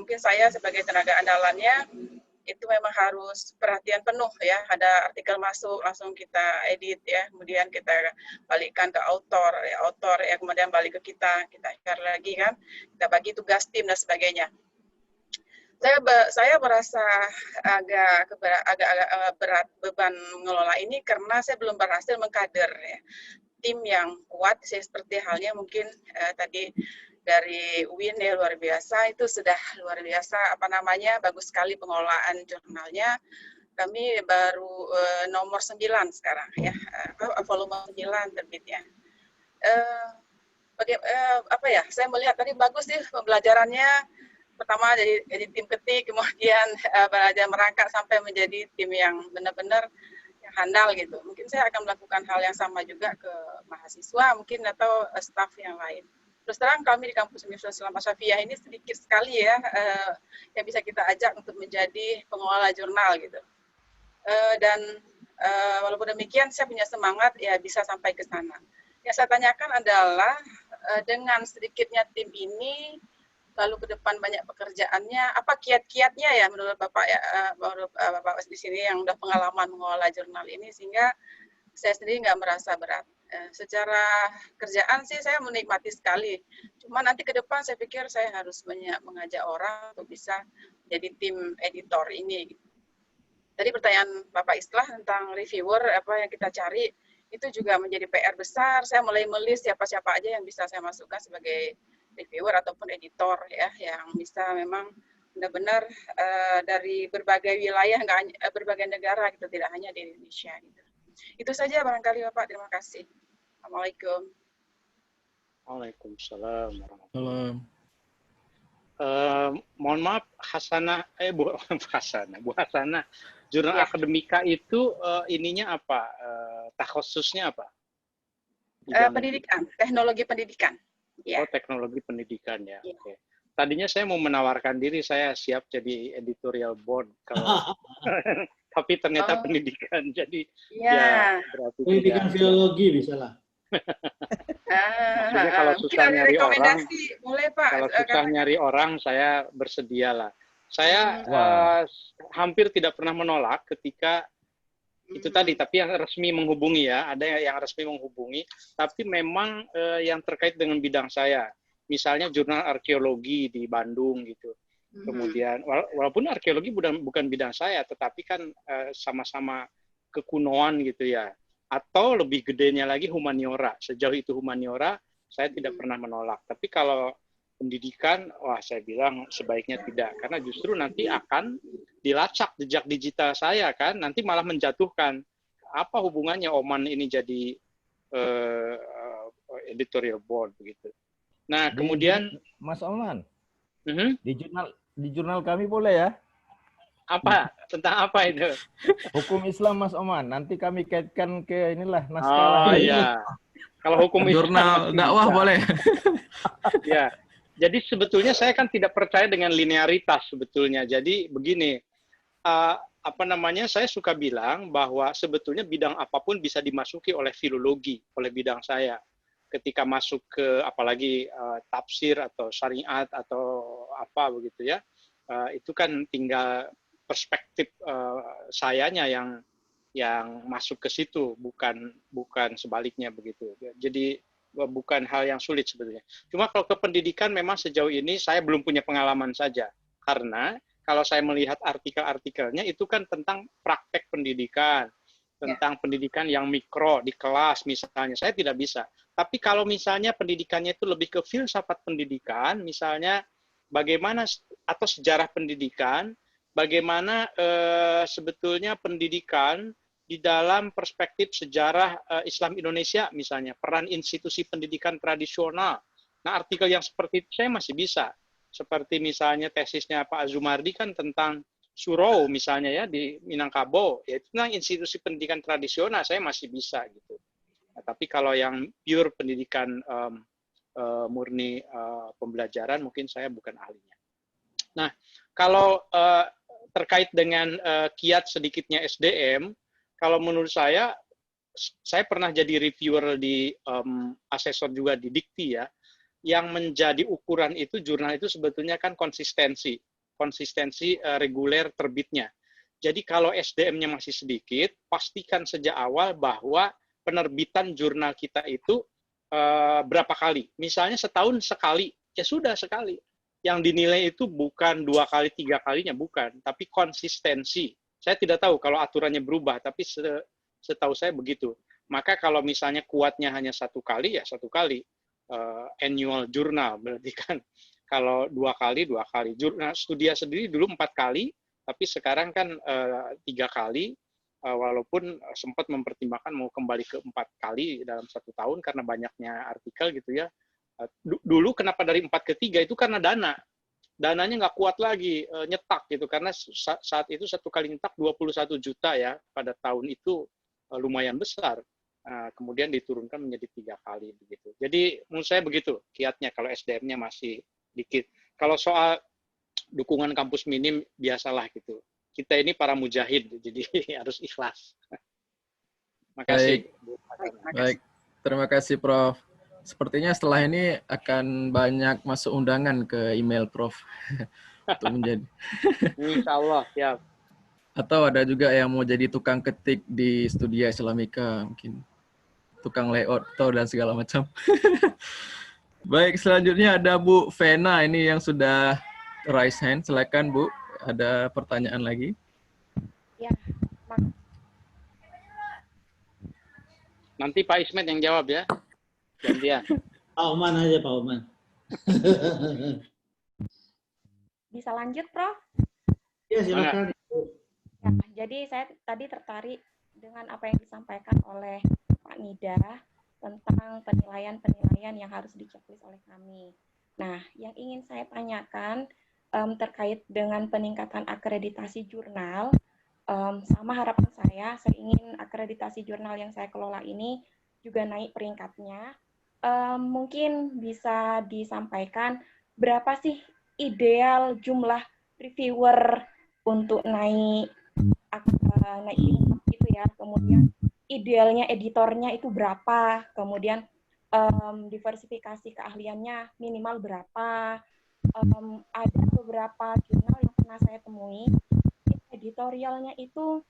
mungkin saya sebagai tenaga andalannya itu memang harus perhatian penuh ya, ada artikel masuk langsung kita edit ya, kemudian kita balikkan ke autor ya, kemudian balik ke kita share lagi kan, kita bagi tugas tim dan sebagainya. Saya merasa agak berat beban mengelola ini karena saya belum berhasil mengkader ya, tim yang kuat, seperti halnya mungkin tadi dari UIN ya, luar biasa, itu sudah luar biasa bagus sekali pengelolaan jurnalnya. Kami baru nomor 9 sekarang ya, volume 9 terbitnya. Saya melihat tadi bagus sih pembelajarannya. Pertama jadi tim ketik, kemudian belajar merangkak sampai menjadi tim yang benar-benar yang handal gitu. Mungkin saya akan melakukan hal yang sama juga ke mahasiswa mungkin atau staf yang lain. terus terang kami di kampus Universitas Islam Asyafiah ini sedikit sekali ya yang bisa kita ajak untuk menjadi pengelola jurnal gitu. Dan walaupun demikian saya punya semangat ya bisa sampai ke sana. Yang saya tanyakan adalah dengan sedikitnya tim ini, lalu ke depan banyak pekerjaannya, apa kiat-kiatnya ya menurut Bapak ya, menurut Bapak di sini yang udah pengalaman mengelola jurnal ini, sehingga saya sendiri nggak merasa berat. Secara kerjaan sih saya menikmati sekali. Cuma nanti ke depan saya pikir saya harus banyak mengajak orang untuk bisa jadi tim editor ini. Tadi pertanyaan Bapak Islah tentang reviewer, apa yang kita cari, itu juga menjadi PR besar. Saya mulai melis siapa-siapa aja yang bisa saya masukkan sebagai reviewer ataupun editor ya, yang bisa memang benar-benar dari berbagai wilayah, berbagai negara gitu, tidak hanya di Indonesia gitu. Itu saja barangkali Bapak, terima kasih. Assalamualaikum. Waalaikumsalam warahmatullahi Salam. Mohon maaf, Bu Hasanah, jurnal akademika itu ininya apa? Takhususnya apa? Pendidikan, teknologi pendidikan. Ya. Oh, teknologi pendidikan ya. Ya. Oke. Tadinya saya mau menawarkan diri, saya siap jadi editorial board kalau tapi ternyata pendidikan, jadi ya berarti pendidikan filologi bisa lah. Jadi kalau susah nyari orang, boleh, Pak. kalau susah nyari orang, saya bersedia lah. Saya hampir tidak pernah menolak ketika itu tadi, tapi yang resmi menghubungi ya, ada yang resmi menghubungi, tapi memang yang terkait dengan bidang saya, misalnya jurnal arkeologi di Bandung gitu. Kemudian walaupun arkeologi bukan bidang saya, tetapi kan sama-sama kekunoan gitu ya. Atau lebih gedenya lagi humaniora. Sejauh itu humaniora, saya tidak pernah menolak. Tapi kalau pendidikan, wah saya bilang sebaiknya tidak. Karena justru nanti akan dilacak jejak digital saya kan, nanti malah menjatuhkan. Apa hubungannya Oman ini jadi editorial board begitu. Nah, kemudian Mas Oman, di jurnal kami boleh ya? Apa? Tentang apa itu? Hukum Islam Mas Oman. Nanti kami kaitkan ke inilah Oh naskah. iya. Kalau hukum jurnal dakwah boleh. Ya. Jadi sebetulnya saya kan tidak percaya dengan linearitas sebetulnya. Jadi begini, saya suka bilang bahwa sebetulnya bidang apapun bisa dimasuki oleh filologi, oleh bidang saya. Ketika masuk ke apalagi tafsir atau syariat atau apa begitu ya, itu kan tinggal perspektif sayanya yang masuk ke situ, bukan sebaliknya begitu. Jadi bukan hal yang sulit sebetulnya. Cuma kalau ke pendidikan memang sejauh ini saya belum punya pengalaman saja, karena kalau saya melihat artikel-artikelnya itu kan tentang praktek pendidikan, tentang pendidikan yang mikro di kelas misalnya, saya tidak bisa. Tapi kalau misalnya pendidikannya itu lebih ke filsafat pendidikan, misalnya bagaimana atau sejarah pendidikan, bagaimana sebetulnya pendidikan di dalam perspektif sejarah Islam Indonesia misalnya, peran institusi pendidikan tradisional. Nah, artikel yang seperti itu saya masih bisa. Seperti misalnya tesisnya Pak Azumardi kan tentang Surau misalnya ya di Minangkabau, yaitu tentang institusi pendidikan tradisional, saya masih bisa gitu. Nah, tapi kalau yang pure pendidikan murni pembelajaran mungkin saya bukan ahlinya. Nah, kalau terkait dengan kiat sedikitnya SDM, kalau menurut saya pernah jadi reviewer di asesor juga di Dikti ya, yang menjadi ukuran itu jurnal itu sebetulnya kan konsistensi reguler terbitnya. Jadi kalau SDM-nya masih sedikit, pastikan sejak awal bahwa penerbitan jurnal kita itu berapa kali. Misalnya setahun sekali, ya sudah sekali. Yang dinilai itu bukan 2 kali, 3 kalinya, bukan. Tapi konsistensi. Saya tidak tahu kalau aturannya berubah, tapi setahu saya begitu. Maka kalau misalnya kuatnya hanya 1 kali, ya 1 kali. Annual jurnal, berarti kan. Kalau 2 kali, 2 kali. Jurnal Studia sendiri dulu 4 kali, tapi sekarang kan 3 kali. Walaupun sempat mempertimbangkan mau kembali ke 4 kali dalam 1 tahun karena banyaknya artikel gitu ya. Dulu kenapa dari 4 ke 3 itu karena dananya nggak kuat lagi nyetak gitu, karena saat itu 1 kali nyetak 21 juta ya pada tahun itu, lumayan besar. kemudian diturunkan menjadi 3 kali begitu. Jadi menurut saya begitu kiatnya kalau SDM-nya masih dikit. Kalau soal dukungan kampus minim biasalah gitu. Kita ini para mujahid, jadi harus ikhlas. Makasih. Baik, terima kasih Prof. Sepertinya setelah ini akan banyak masuk undangan ke email Prof. Untuk menjadi. Insya Allah, ya. Atau ada juga yang mau jadi tukang ketik di Studia Islamika, mungkin tukang layout atau dan segala macam. Baik, selanjutnya ada Bu Vena ini yang sudah raise hand. Silakan Bu, ada pertanyaan lagi? Ya, Nanti Pak Ismet yang jawab ya. Gantian. Pak Oman aja, Pak Oman. bisa lanjut, Prof? Ya, silakan. Ya, jadi saya tadi tertarik dengan apa yang disampaikan oleh Pak Nida tentang penilaian-penilaian yang harus diceklis oleh kami. Nah, yang ingin saya tanyakan terkait dengan peningkatan akreditasi jurnal, sama harapan saya ingin akreditasi jurnal yang saya kelola ini juga naik peringkatnya. Mungkin bisa disampaikan berapa sih ideal jumlah reviewer untuk naik tingkat gitu ya. Kemudian idealnya editornya itu berapa, kemudian diversifikasi keahliannya minimal berapa. Ada beberapa jurnal yang pernah saya temui, editorialnya itu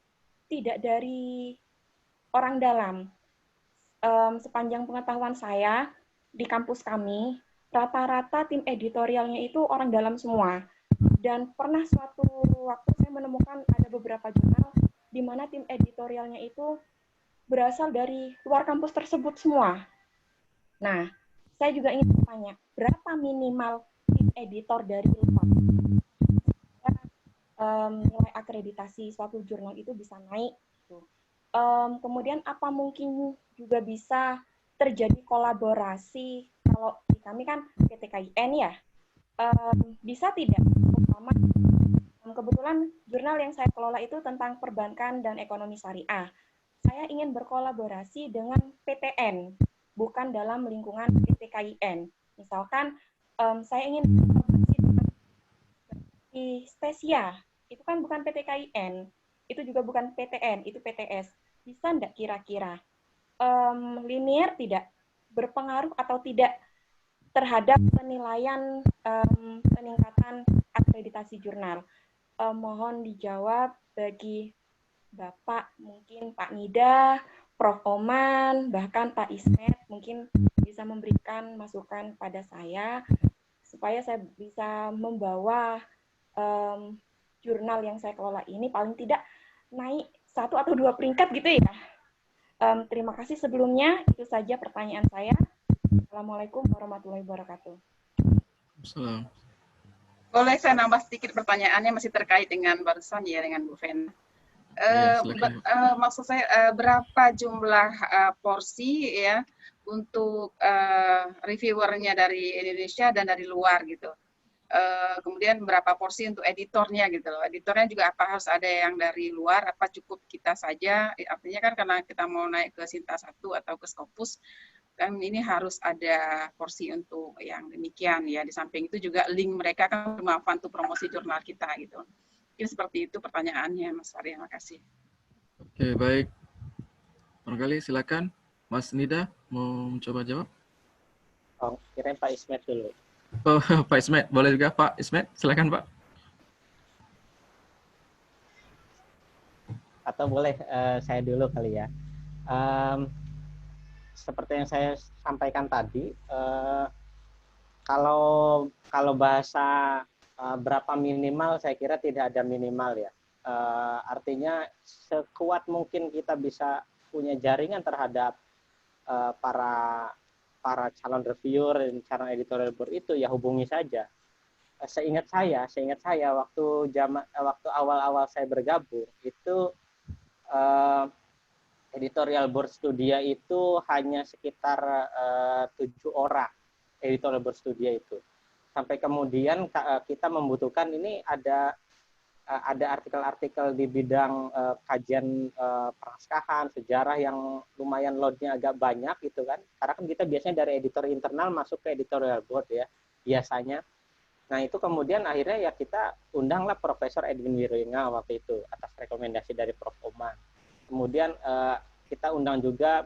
tidak dari orang dalam. Sepanjang pengetahuan saya di kampus kami, rata-rata tim editorialnya itu orang dalam semua. Dan pernah suatu waktu saya menemukan ada beberapa jurnal di mana tim editorialnya itu berasal dari luar kampus tersebut semua. Nah, saya juga ingin bertanya, berapa minimal tim editor dari luar? Nilai akreditasi suatu jurnal itu bisa naik. Kemudian apa mungkin juga bisa terjadi kolaborasi, kalau di kami kan PTKIN ya, bisa tidak? Pertama, kebetulan jurnal yang saya kelola itu tentang perbankan dan ekonomi syariah. Saya ingin berkolaborasi dengan PTN, bukan dalam lingkungan PTKIN. Misalkan saya ingin berkolaborasi dengan di Spesia, itu kan bukan PTKIN, itu juga bukan PTN, itu PTS. Bisa enggak kira-kira linear tidak berpengaruh atau tidak terhadap penilaian peningkatan akreditasi jurnal? Mohon dijawab bagi Bapak, mungkin Pak Nida, Prof. Oman, bahkan Pak Ismet, mungkin bisa memberikan masukan pada saya supaya saya bisa membawa jurnal yang saya kelola ini paling tidak naik 1 atau 2 peringkat gitu ya. Terima kasih sebelumnya, itu saja pertanyaan saya. Assalamualaikum warahmatullahi wabarakatuh. Salam. Boleh saya nambah sedikit pertanyaannya, masih terkait dengan barusan ya, dengan Bu Vena. Maksud saya berapa jumlah porsi ya untuk reviewernya dari Indonesia dan dari luar gitu. Kemudian berapa porsi untuk editornya gitu loh. Editornya juga apa harus ada yang dari luar, apa cukup kita saja? Artinya kan karena kita mau naik ke Sinta 1 atau ke Scopus, kan ini harus ada porsi untuk yang demikian ya. Di samping itu juga link mereka kan bermanfaat untuk promosi jurnal kita gitu. Mungkin seperti itu pertanyaannya Mas Arya, makasih. Oke, baik. Barangkali silakan Mas Nida mau mencoba jawab. Oh, kirain Pak Ismet dulu. Oh, Pak Ismet, boleh juga Pak Ismet, silakan Pak. Atau boleh saya dulu kali ya. Seperti yang saya sampaikan tadi, kalau bahasa berapa minimal, saya kira tidak ada minimal ya. Artinya sekuat mungkin kita bisa punya jaringan terhadap para calon reviewer dan calon editorial board itu, ya hubungi saja. Seingat saya waktu awal-awal saya bergabung itu editorial board Studia itu hanya sekitar 7 orang editorial board Studia itu. Sampai kemudian kita membutuhkan ini ada ada artikel-artikel di bidang kajian pernaskahan, sejarah yang lumayan loadnya agak banyak gitu kan. Karena kan kita biasanya dari editor internal masuk ke editorial board ya, biasanya. Nah itu kemudian akhirnya ya kita undanglah Profesor Edwin Wiringa waktu itu atas rekomendasi dari Prof. Oman. Kemudian kita undang juga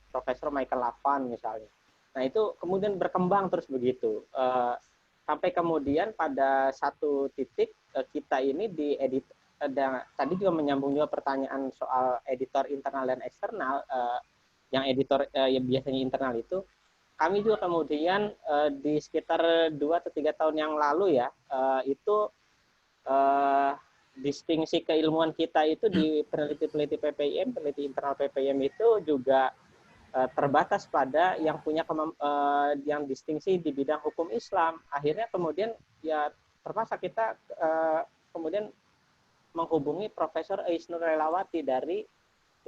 Profesor Michael Lavan misalnya. Nah itu kemudian berkembang terus begitu. Sampai kemudian pada satu titik kita ini di edit, tadi juga menyambung juga pertanyaan soal editor internal dan eksternal, yang editor yang biasanya internal itu, kami juga kemudian di sekitar 2 atau 3 tahun yang lalu ya, itu distingsi keilmuan kita itu di peneliti-peneliti PPIM, peneliti internal PPIM itu juga terbatas pada yang punya yang distingsi di bidang hukum Islam. Akhirnya kemudian ya terpaksa kita kemudian menghubungi Profesor Isnur Relawati dari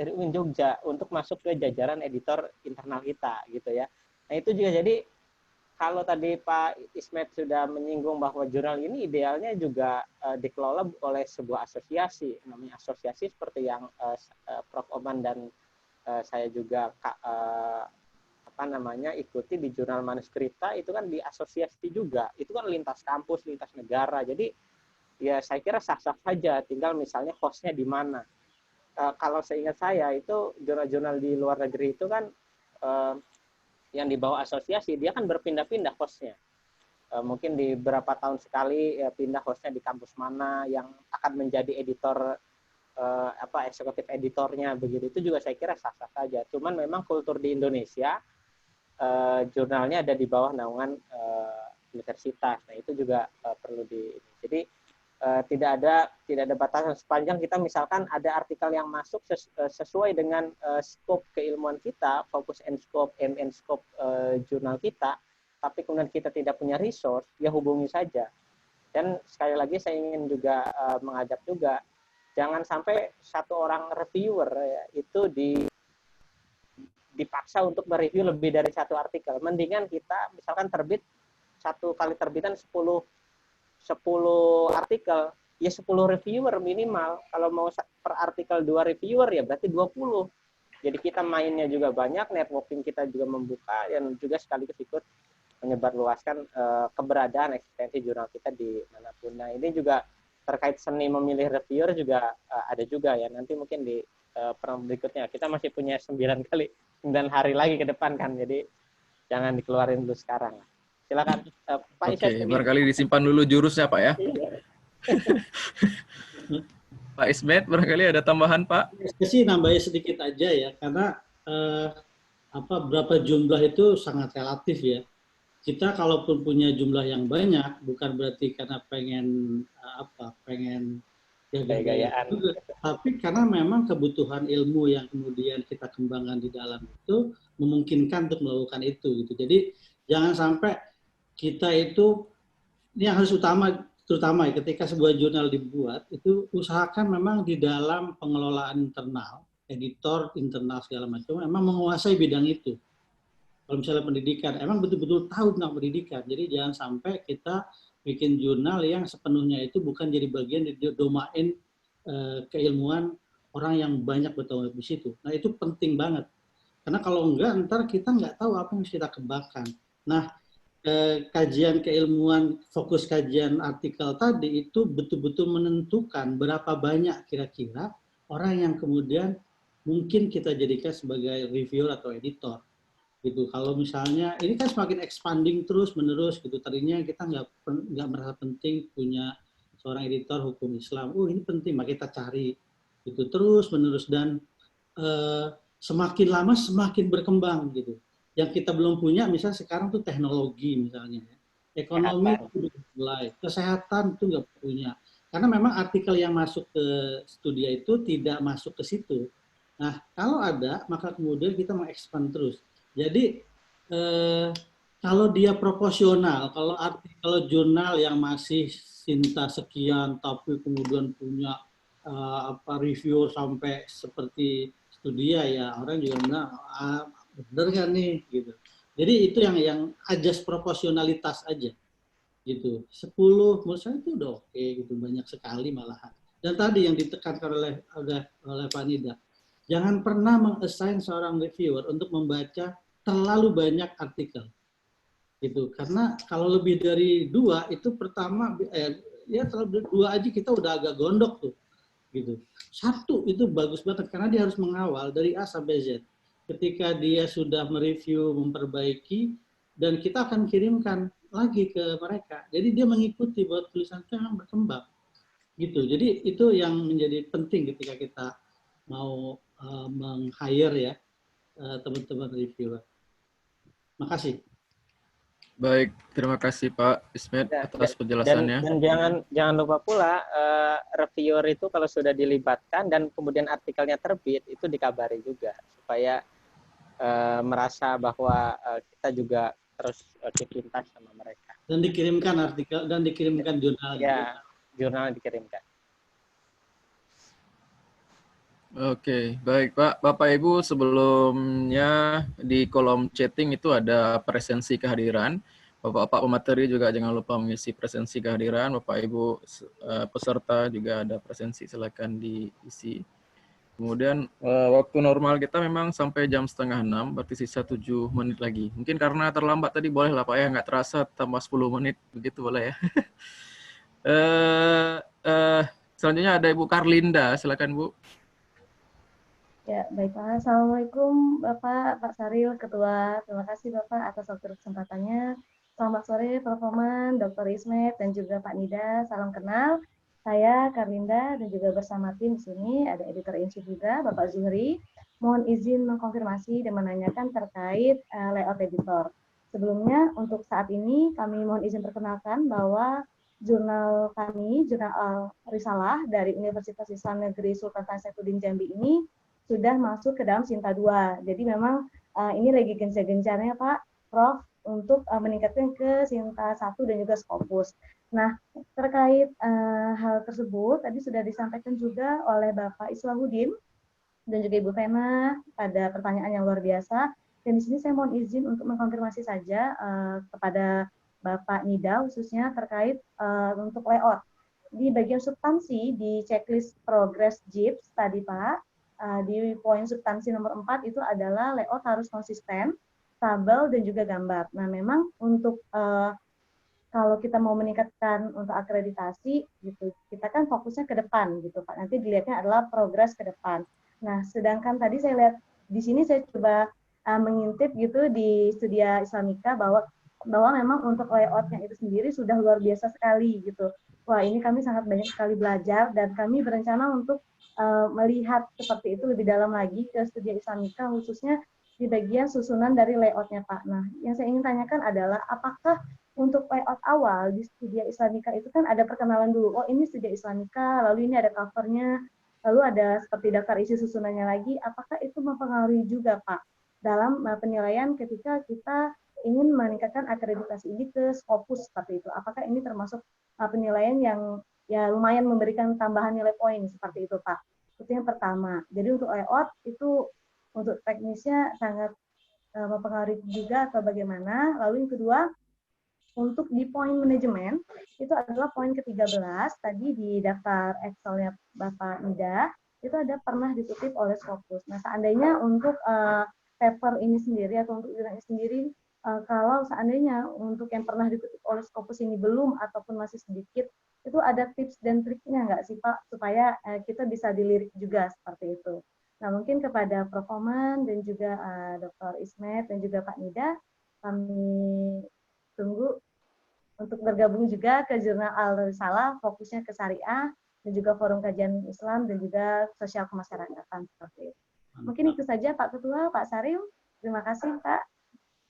UIN Jogja untuk masuk ke jajaran editor internal kita gitu ya. Nah itu juga jadi kalau tadi Pak Ismet sudah menyinggung bahwa jurnal ini idealnya juga dikelola oleh sebuah asosiasi, namanya asosiasi seperti yang Prof. Oman dan saya juga ikuti di jurnal Manuskripta, itu kan di asosiasi juga, itu kan lintas kampus, lintas negara, jadi ya saya kira sah-sah saja, tinggal misalnya hostnya di mana. Kalau seingat saya itu jurnal-jurnal di luar negeri itu kan yang di bawah asosiasi dia kan berpindah-pindah hostnya, mungkin di beberapa tahun sekali ya, pindah hostnya di kampus mana yang akan menjadi editor eksekutif editornya begitu, itu juga saya kira sah-sah saja. Cuman memang kultur di Indonesia jurnalnya ada di bawah naungan universitas. Nah itu juga perlu jadi tidak ada batasan sepanjang kita misalkan ada artikel yang masuk sesuai dengan scope keilmuan kita, fokus and scope, aim and scope jurnal kita, tapi kemudian kita tidak punya resource, ya hubungi saja. Dan sekali lagi saya ingin juga mengajak juga jangan sampai satu orang reviewer ya, itu dipaksa untuk mereview lebih dari satu artikel. Mendingan kita misalkan terbit satu kali terbitan 10 artikel, ya 10 reviewer minimal. Kalau mau per artikel 2 reviewer ya berarti 20. Jadi kita mainnya juga banyak, networking kita juga membuka, dan juga sekaligus ikut menyebarluaskan keberadaan eksistensi jurnal kita di manapun. Nah ini juga terkait seni memilih reviewer juga ada juga ya, nanti mungkin di pertemuan berikutnya. Kita masih punya 9 hari lagi ke depan kan, jadi jangan dikeluarin dulu sekarang. Silakan Pak Ismet. Barangkali disimpan dulu jurusnya Pak ya. Pak Ismet, barangkali ada tambahan Pak? Saya sih nambahin sedikit aja ya, karena berapa jumlah itu sangat relatif ya. Kita kalaupun punya jumlah yang banyak, bukan berarti karena pengen gaya-gayaan, tapi karena memang kebutuhan ilmu yang kemudian kita kembangkan di dalam itu memungkinkan untuk melakukan itu gitu. Jadi jangan sampai kita itu, ini yang harus terutama ketika sebuah jurnal dibuat itu usahakan memang di dalam pengelolaan internal, editor internal segala macam memang menguasai bidang itu. Kalau misalnya pendidikan, emang betul-betul tahu tentang pendidikan. Jadi jangan sampai kita bikin jurnal yang sepenuhnya itu bukan jadi bagian dari domain keilmuan orang yang banyak bertanggung jawab di situ. Nah itu penting banget. Karena kalau enggak, ntar kita nggak tahu apa yang harus kita kembangkan. Nah, kajian keilmuan, fokus kajian artikel tadi itu betul-betul menentukan berapa banyak kira-kira orang yang kemudian mungkin kita jadikan sebagai reviewer atau editor. Gitu. Kalau misalnya ini kan semakin expanding terus menerus gitu, tadinya kita nggak merasa penting punya seorang editor hukum Islam, ini penting, maka kita cari gitu terus menerus, dan semakin lama semakin berkembang gitu. Yang kita belum punya misalnya sekarang tuh teknologi misalnya, ekonomi itu mulai, kesehatan itu nggak punya, karena memang artikel yang masuk ke Studia itu tidak masuk ke situ. Nah kalau ada maka kemudian kita mengekspand terus. Jadi kalau dia proporsional, kalau jurnal yang masih cinta sekian tapi kemudian punya review sampai seperti Studia ya orang juga bilang bener kan nih gitu. Jadi itu yang ajas proporsionalitas aja. gitu. 10 menurut saya itu udah oke gitu, banyak sekali malahan. Dan tadi yang ditekankan oleh Pak Nida, jangan pernah meng-assign seorang reviewer untuk membaca terlalu banyak artikel gitu, karena kalau lebih dari 2 itu pertama ya terlalu 2 aja kita udah agak gondok tuh gitu. 1 itu bagus banget karena dia harus mengawal dari A sampai Z. Ketika dia sudah mereview, memperbaiki, dan kita akan kirimkan lagi ke mereka. Jadi dia mengikuti bahwa tulisan itu yang berkembang gitu. Jadi itu yang menjadi penting ketika kita mau meng-hire ya teman-teman reviewer. Makasih. Baik, terima kasih Pak Ismet atas Dan penjelasannya. jangan lupa pula reviewer itu kalau sudah dilibatkan dan kemudian artikelnya terbit itu dikabari juga supaya merasa bahwa kita juga terus keep in touch sama mereka. Dan dikirimkan artikel dan dikirimkan jurnal. Ya, jurnal dikirimkan. Oke, baik Pak. Bapak Ibu, sebelumnya di kolom chatting itu ada presensi kehadiran. Bapak-bapak pemateri juga jangan lupa mengisi presensi kehadiran. Bapak Ibu peserta juga ada presensi, silakan diisi. Kemudian waktu normal kita memang sampai jam 5:30, berarti sisa 7 menit lagi. Mungkin karena terlambat tadi boleh lah Pak ya, nggak terasa tambah 10 menit, begitu boleh ya. Selanjutnya ada Ibu Karlinda, silakan Bu. Ya, baiklah. Assalamualaikum Bapak, Pak Saril, Ketua. Terima kasih Bapak atas waktu kesempatannya. Selamat sore, Prof. Oman, Dr. Ismet, dan juga Pak Nida. Salam kenal. Saya Karlinda dan juga bersama tim di sini ada editor in chief juga, Bapak Zuhri. Mohon izin mengkonfirmasi dan menanyakan terkait layout editor. Sebelumnya, untuk saat ini kami mohon izin perkenalkan bahwa jurnal kami, Jurnal Risalah dari Universitas Islam Negeri Sultan Saifuddin Jambi ini sudah masuk ke dalam Sinta 2. Jadi memang ini lagi gencar-gencarnya Pak Prof untuk meningkatkan ke Sinta 1 dan juga Scopus. Nah, terkait hal tersebut tadi sudah disampaikan juga oleh Bapak Islahuddin dan juga Ibu Fena pada pertanyaan yang luar biasa. Dan di sini saya mohon izin untuk mengkonfirmasi saja kepada Bapak Nida khususnya terkait untuk layout. Di bagian substansi di checklist progress JIPS tadi Pak, di poin substansi nomor 4 itu adalah layout harus konsisten, tabel, dan juga gambar. Nah, memang untuk kalau kita mau meningkatkan untuk akreditasi, gitu, kita kan fokusnya ke depan, gitu Pak. Nanti dilihatnya adalah progres ke depan. Nah, sedangkan tadi saya lihat di sini saya coba mengintip gitu di Studia Islamika bahwa memang untuk layoutnya itu sendiri sudah luar biasa sekali gitu. Wah, ini kami sangat banyak sekali belajar dan kami berencana untuk melihat seperti itu lebih dalam lagi ke Studia Islamika khususnya di bagian susunan dari layoutnya Pak. Nah, yang saya ingin tanyakan adalah apakah untuk layout awal di Studia Islamika itu kan ada perkenalan dulu. Oh, ini Studia Islamika, lalu ini ada covernya, lalu ada seperti daftar isi susunannya lagi. Apakah itu mempengaruhi juga Pak dalam penilaian ketika kita ingin meningkatkan akreditasi ini ke Scopus seperti itu? Apakah ini termasuk penilaian yang ya lumayan memberikan tambahan nilai poin seperti itu Pak? Itu yang pertama. Jadi untuk layout itu untuk teknisnya sangat mempengaruhi juga atau bagaimana? Lalu yang kedua, untuk di poin manajemen itu adalah poin ke-13 tadi di daftar Excel-nya Bapak Nida itu ada pernah dikutip oleh Scopus. Nah, seandainya untuk paper ini sendiri atau untuk jurnal ini sendiri kalau seandainya untuk yang pernah dikutip oleh Scopus ini belum ataupun masih sedikit, itu ada tips dan triknya nggak sih Pak supaya kita bisa dilirik juga seperti itu. Nah, mungkin kepada Prof. Oman dan juga Dr. Ismet dan juga Pak Nida, kami tunggu untuk bergabung juga ke Jurnal Al-Risalah, fokusnya ke syariah, dan juga forum kajian Islam, dan juga sosial kemasyarakatan seperti itu. Mungkin itu saja Pak Ketua, Pak Saril. Terima kasih Pak.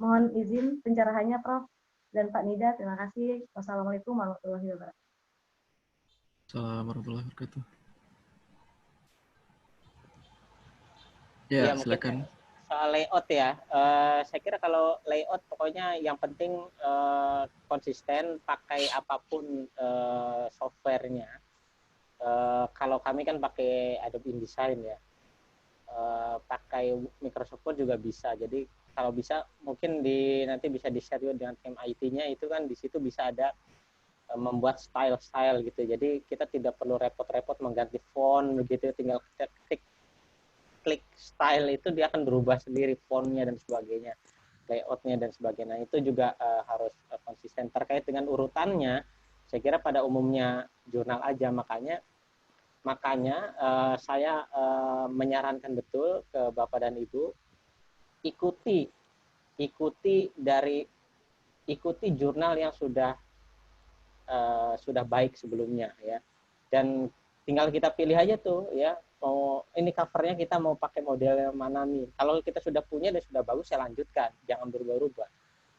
Mohon izin pencerahannya Prof. dan Pak Nida. Terima kasih. Wassalamualaikum warahmatullahi wabarakatuh. Assalamualaikum warahmatullahi wabarakatuh. Ya, silakan. Soal layout ya, saya kira kalau layout pokoknya yang penting konsisten pakai apapun softwarenya. Kalau kami kan pakai Adobe InDesign ya, pakai Microsoft Word juga bisa. Jadi kalau bisa mungkin nanti bisa di-share dengan tim IT-nya itu kan di situ bisa ada membuat style-style gitu. Jadi kita tidak perlu repot-repot mengganti font begitu, tinggal kita klik style itu dia akan berubah sendiri fontnya dan sebagainya, layoutnya dan sebagainya. Itu juga harus konsisten. Terkait dengan urutannya, saya kira pada umumnya jurnal aja, makanya saya menyarankan betul ke Bapak dan Ibu, ikuti jurnal yang sudah baik sebelumnya ya, dan tinggal kita pilih aja tuh ya, mau ini covernya kita mau pakai model yang mana nih. Kalau kita sudah punya dan sudah bagus, saya lanjutkan, jangan berubah-ubah.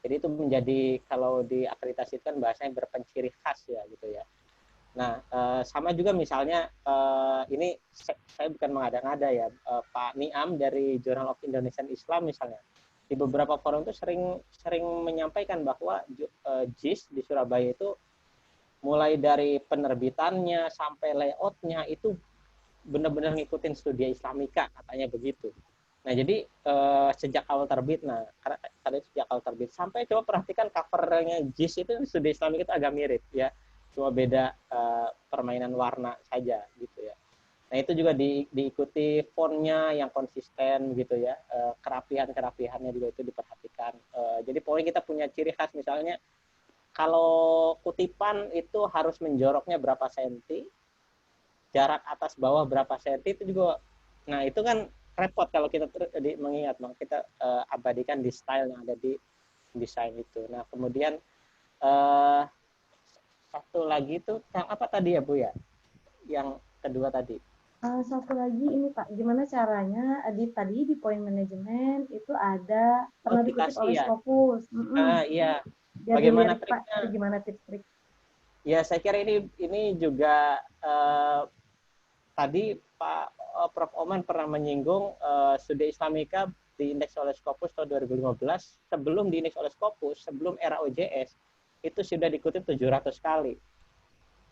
Jadi itu menjadi, kalau diakreditasikan bahasanya berpenciri khas ya gitu ya. Nah, sama juga misalnya ini saya bukan mengada-ngada ya, Pak Niam dari Journal of Indonesian Islam misalnya, di beberapa forum itu sering menyampaikan bahwa JIS di Surabaya itu mulai dari penerbitannya sampai layoutnya itu benar-benar ngikutin Studia Islamika, katanya begitu. Nah, jadi sejak awal terbit, karena tadi sejak awal terbit sampai coba perhatikan covernya JIS itu Studia Islamika itu agak mirip ya, cuma beda permainan warna saja gitu ya. Nah, itu juga diikuti fontnya yang konsisten gitu ya, kerapihannya juga itu diperhatikan. Jadi pokoknya kita punya ciri khas, misalnya kalau kutipan itu harus menjoroknya berapa senti, jarak atas bawah berapa senti, itu juga. Nah, itu kan repot kalau kita mengingat, kita abadikan di style yang ada di desain itu. Nah, kemudian satu lagi itu yang apa tadi ya Bu ya? Yang kedua tadi. Satu lagi ini Pak, gimana caranya tadi di poin manajemen itu ada pernah dikutip oleh Scopus. Iya. Biar bagaimana dilihat, Pak, gimana tips-trik? Ya, saya kira ini juga tadi Pak Prof. Oman pernah menyinggung Studia Islamika diindeks oleh Scopus tahun 2015. Sebelum diindeks oleh Scopus, sebelum era OJS, itu sudah dikutip 700 kali.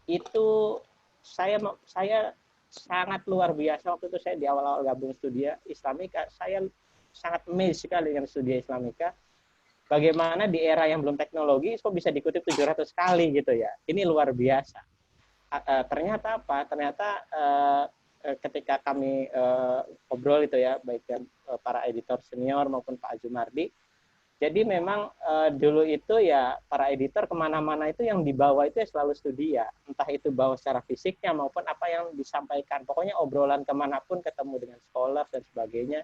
Itu saya sangat luar biasa waktu itu, saya di awal-awal gabung Studia Islamika, saya sangat amazed sekali dengan Studia Islamika. Bagaimana di era yang belum teknologi kok bisa dikutip 700 kali gitu ya. Ini luar biasa. Ternyata apa? Ternyata ketika kami ngobrol itu ya, baik para editor senior maupun Pak Azumardi, jadi memang dulu itu ya para editor kemana-mana itu yang dibawa itu ya selalu Studia. Entah itu bawa secara fisiknya maupun apa yang disampaikan. Pokoknya obrolan kemanapun ketemu dengan scholar dan sebagainya,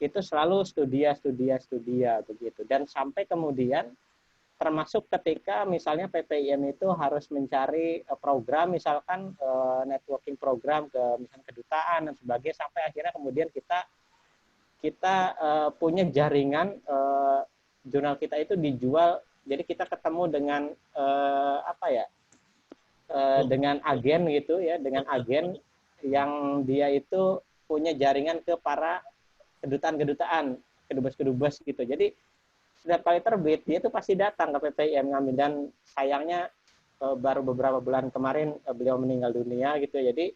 itu selalu Studia begitu. Dan sampai kemudian termasuk ketika misalnya PPIM itu harus mencari program, misalkan networking program ke misalnya kedutaan dan sebagainya, sampai akhirnya kemudian kita punya jaringan, jurnal kita itu dijual. Jadi kita ketemu dengan dengan agen gitu ya, dengan agen yang dia itu punya jaringan ke para kedutaan, kedubes gitu. Jadi setiap kali terbit dia itu pasti datang ke PPIM ngambil, dan sayangnya baru beberapa bulan kemarin beliau meninggal dunia gitu. Jadi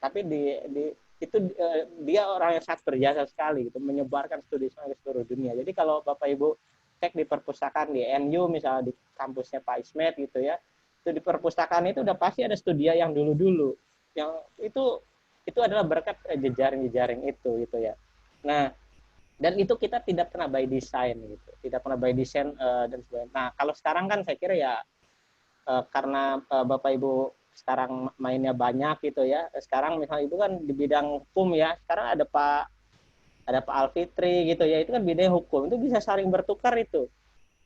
tapi dia orang yang sangat berjasa sekali gitu, menyebarkan studi Islam ke seluruh dunia. Jadi kalau Bapak Ibu cek di perpustakaan di NU misalnya, di kampusnya Pak Ismet gitu ya, itu di perpustakaan itu udah pasti ada Studia yang dulu-dulu, yang itu adalah berkat jejaring itu gitu ya. Nah, dan itu kita tidak pernah by design gitu, tidak pernah by design dan sebagainya. Nah, kalau sekarang kan saya kira ya karena Bapak Ibu sekarang mainnya banyak gitu ya. Sekarang misalnya itu kan di bidang hukum ya. Sekarang ada Pak Alfitri gitu ya. Itu kan bidang hukum, itu bisa saling bertukar itu.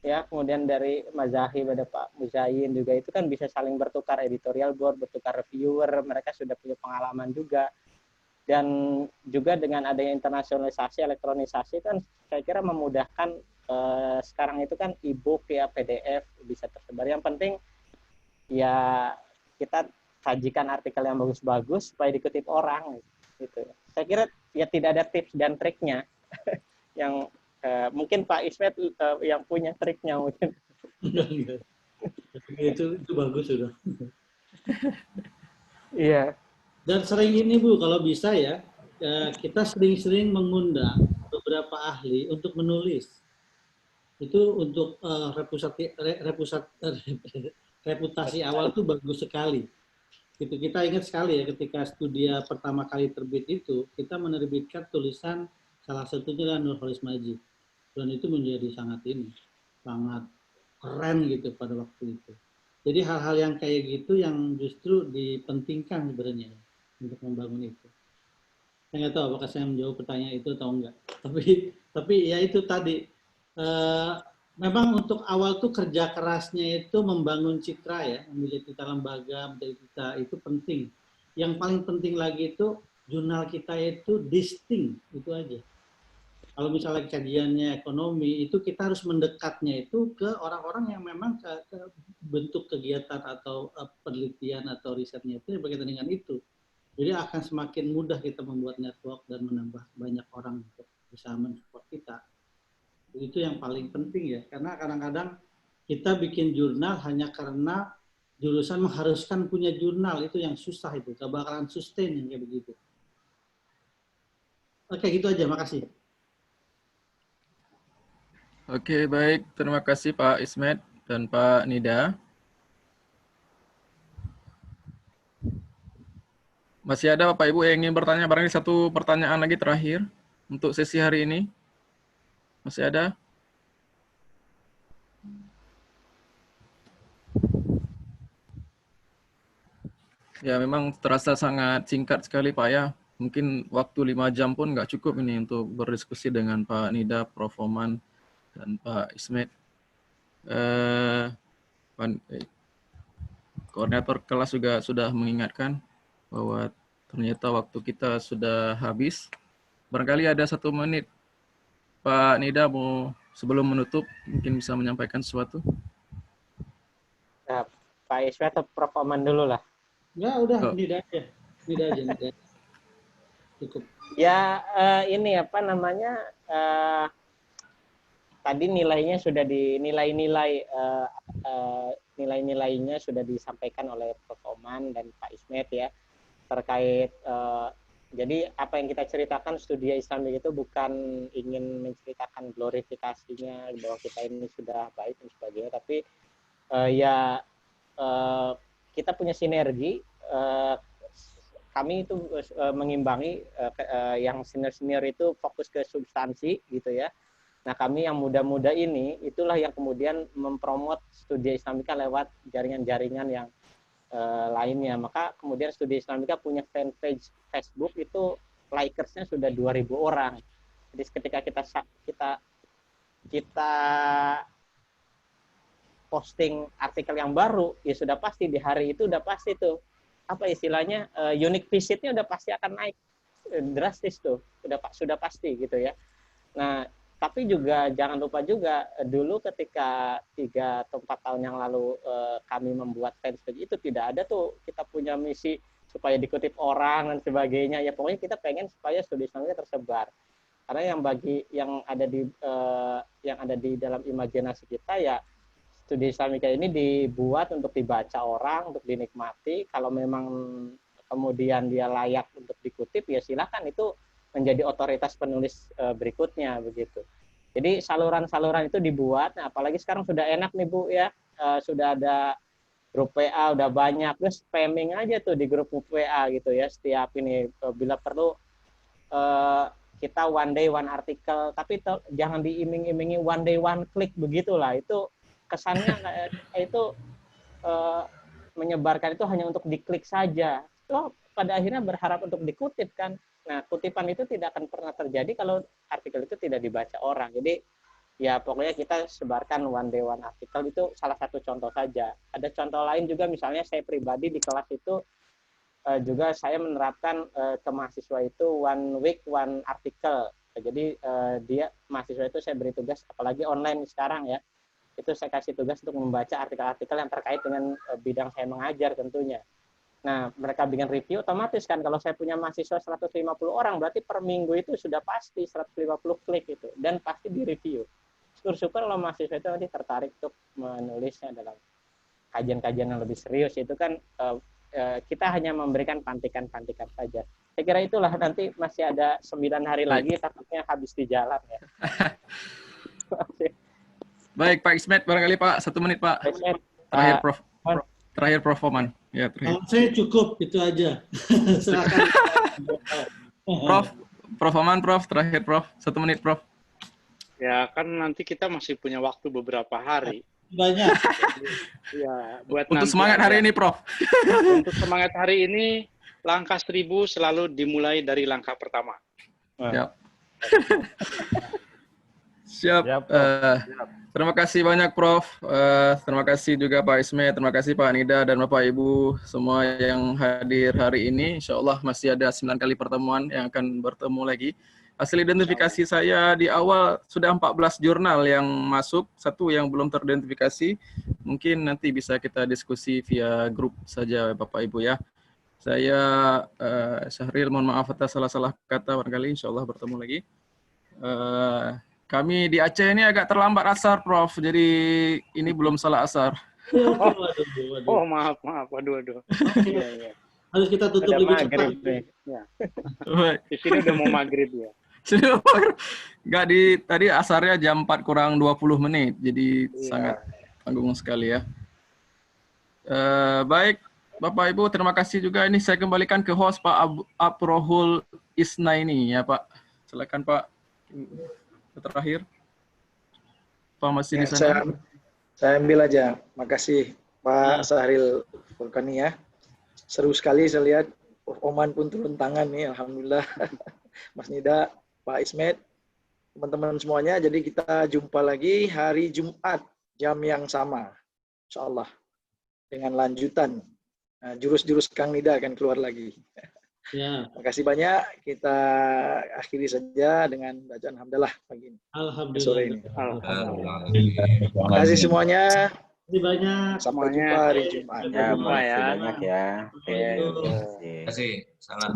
Ya, kemudian dari Mazahib ada Pak Muzain juga, itu kan bisa saling bertukar editorial board, bertukar reviewer, mereka sudah punya pengalaman juga. Dan juga dengan adanya internasionalisasi, elektronisasi kan saya kira memudahkan. Sekarang itu kan e-book ya, PDF bisa tersebar. Yang penting ya kita sajikan artikel yang bagus-bagus supaya dikutip orang gitu. Saya kira ya tidak ada tips dan triknya yang mungkin Pak Ismet yang punya triknya mungkin. Itu bagus sudah. Iya. Dan sering ini Bu, kalau bisa ya, kita sering-sering mengundang beberapa ahli untuk menulis. Itu untuk reputasi awal itu bagus sekali. Gitu. Kita ingat sekali ya ketika Studia pertama kali terbit itu, kita menerbitkan tulisan salah satunya adalah Nurholis Maji. Dan itu menjadi sangat keren gitu pada waktu itu. Jadi hal-hal yang kayak gitu yang justru dipentingkan sebenarnya untuk membangun itu. Saya nggak tahu apakah saya menjawab pertanyaan itu atau enggak. Tapi ya itu tadi. Memang untuk awal tuh kerja kerasnya itu membangun citra ya, menjadi citra lembaga, menjadi citra itu penting. Yang paling penting lagi itu jurnal kita itu distinct, itu aja. Kalau misalnya kajiannya ekonomi, itu kita harus mendekatnya itu ke orang-orang yang memang ke bentuk kegiatan atau penelitian atau risetnya itu berkaitan dengan itu. Jadi akan semakin mudah kita membuat network dan menambah banyak orang untuk bisa mensupport kita. Itu yang paling penting ya, karena kadang-kadang kita bikin jurnal hanya karena jurusan mengharuskan punya jurnal, itu yang susah itu, gak bakalan sustain yang kayak begitu. Oke, gitu aja, makasih. Oke, baik. Terima kasih Pak Ismet dan Pak Nida. Masih ada Bapak Ibu yang ingin bertanya? Barangkali satu pertanyaan lagi terakhir untuk sesi hari ini. Masih ada? Ya, memang terasa sangat singkat sekali Pak ya. Mungkin waktu 5 jam pun nggak cukup ini untuk berdiskusi dengan Pak Nida, Prof. Oman, dan Pak Ismet. Koordinator kelas juga sudah mengingatkan bahwa ternyata waktu kita sudah habis. Barangkali ada 1 menit. Pak Nida mau sebelum menutup mungkin bisa menyampaikan sesuatu. Nah, Pak Ismet atau Prof. Oman dulu lah. Ya udah, Nida aja. Cukup. Ya ini apa namanya, tadi nilainya sudah nilai-nilainya sudah disampaikan oleh Prof. Oman dan Pak Ismet ya, terkait jadi apa yang kita ceritakan Studia Islamik itu bukan ingin menceritakan glorifikasinya bahwa kita ini sudah baik dan sebagainya, tapi kita punya sinergi. Kami itu mengimbangi yang senior-senior itu fokus ke substansi gitu ya. Nah, kami yang muda-muda ini itulah yang kemudian mempromot Studia Islamika lewat jaringan-jaringan yang lainnya. Maka kemudian Studia Islamika punya fanpage Facebook itu likersnya sudah 2.000 orang. Jadi ketika kita posting artikel yang baru, ya sudah pasti di hari itu udah pasti tuh apa istilahnya unique visitnya udah pasti akan naik drastis tuh, sudah pasti gitu ya. Nah, tapi juga jangan lupa juga dulu ketika 3 atau 4 tahun yang lalu kami membuat fanpage itu tidak ada tuh kita punya misi supaya dikutip orang dan sebagainya. Ya pokoknya kita pengen supaya Studia Islamika tersebar. Karena yang ada di dalam imajinasi kita ya Studia Islamika ini dibuat untuk dibaca orang, untuk dinikmati. Kalau memang kemudian dia layak untuk dikutip, ya silakan itu menjadi otoritas penulis berikutnya begitu. Jadi saluran-saluran itu dibuat. Nah, apalagi sekarang sudah enak nih Bu ya, sudah ada grup WA udah banyak, terus spamming aja tuh di grup WA gitu ya. Setiap ini bila perlu kita one day one artikel, tapi jangan diiming-imingi one day one click begitulah. Itu kesannya itu menyebarkan itu hanya untuk diklik saja. Toh pada akhirnya berharap untuk dikutip kan. Nah, kutipan itu tidak akan pernah terjadi kalau artikel itu tidak dibaca orang. Jadi ya pokoknya kita sebarkan one day one artikel, itu salah satu contoh saja. Ada contoh lain juga, misalnya saya pribadi di kelas itu juga saya menerapkan ke mahasiswa itu one week one artikel. Jadi dia mahasiswa itu saya beri tugas, apalagi online sekarang ya, itu saya kasih tugas untuk membaca artikel-artikel yang terkait dengan bidang saya mengajar tentunya. Nah, mereka bikin review, otomatis kan kalau saya punya mahasiswa 150 orang, berarti per minggu itu sudah pasti 150 klik itu, dan pasti di-review. Syukur-syukur kalau mahasiswa itu nanti tertarik untuk menulisnya dalam kajian-kajian yang lebih serius, itu kan kita hanya memberikan pantikan-pantikan saja. Saya kira itulah, nanti masih ada 9 hari lagi, takutnya habis di jalan ya. Baik, Pak Ismet, barangkali Pak, 1 menit Pak. Terakhir Prof. Terakhir Prof. Oman. Ya, terakhir. Kalau saya cukup, itu aja. Silakan. Prof. Oman, Prof. Terakhir Prof. 1 menit Prof. Ya, kan nanti kita masih punya waktu beberapa hari. Banyak. Ya, buat Untuk nanti semangat hari ini, Prof. Untuk semangat hari ini, langkah 1000 selalu dimulai dari langkah pertama. Siap. Siap. Siap, Prof. Terima kasih banyak, Prof. Terima kasih juga Pak Ismet, terima kasih Pak Nida dan Bapak Ibu semua yang hadir hari ini. Insya Allah masih ada 9 kali pertemuan yang akan bertemu lagi. Hasil identifikasi saya di awal sudah 14 jurnal yang masuk, 1 yang belum teridentifikasi. Mungkin nanti bisa kita diskusi via grup saja Bapak Ibu ya. Saya Syahril, mohon maaf atas salah-salah kata barangkali, insya Allah bertemu lagi. Kami di Aceh ini agak terlambat asar, Prof. Jadi ini belum salah asar. Oh, maaf. Waduh. Iya. Harus kita tutup lebih cepat. Ya. Di sini udah mau maghrib ya. Enggak, tadi asarnya jam 4 kurang 20 menit. Jadi sangat tanggung sekali ya. Baik, Bapak Ibu, terima kasih juga. Ini saya kembalikan ke host Pak Aprohul Isnaini ya Pak. Silakan Pak. Terakhir. Pak masih di sana? Saya ambil aja. Makasih Pak Syahril Furqani ya. Seru sekali saya lihat. Oman pun turun tangan nih, alhamdulillah. Mas Nida, Pak Ismet, teman-teman semuanya. Jadi kita jumpa lagi hari Jumat jam yang sama, insya Allah. Dengan lanjutan jurus-jurus Kang Nida akan keluar lagi. Ya. Terima kasih banyak. Kita akhiri saja dengan bacaan hamdalah pagi ini. Alhamdulillah. Sore ini. Terima kasih semuanya. Terima kasih banyak. Sampai jumpa hari Jumat. Ya, makasih banyak ya. Terima kasih. Terima kasih. Salam.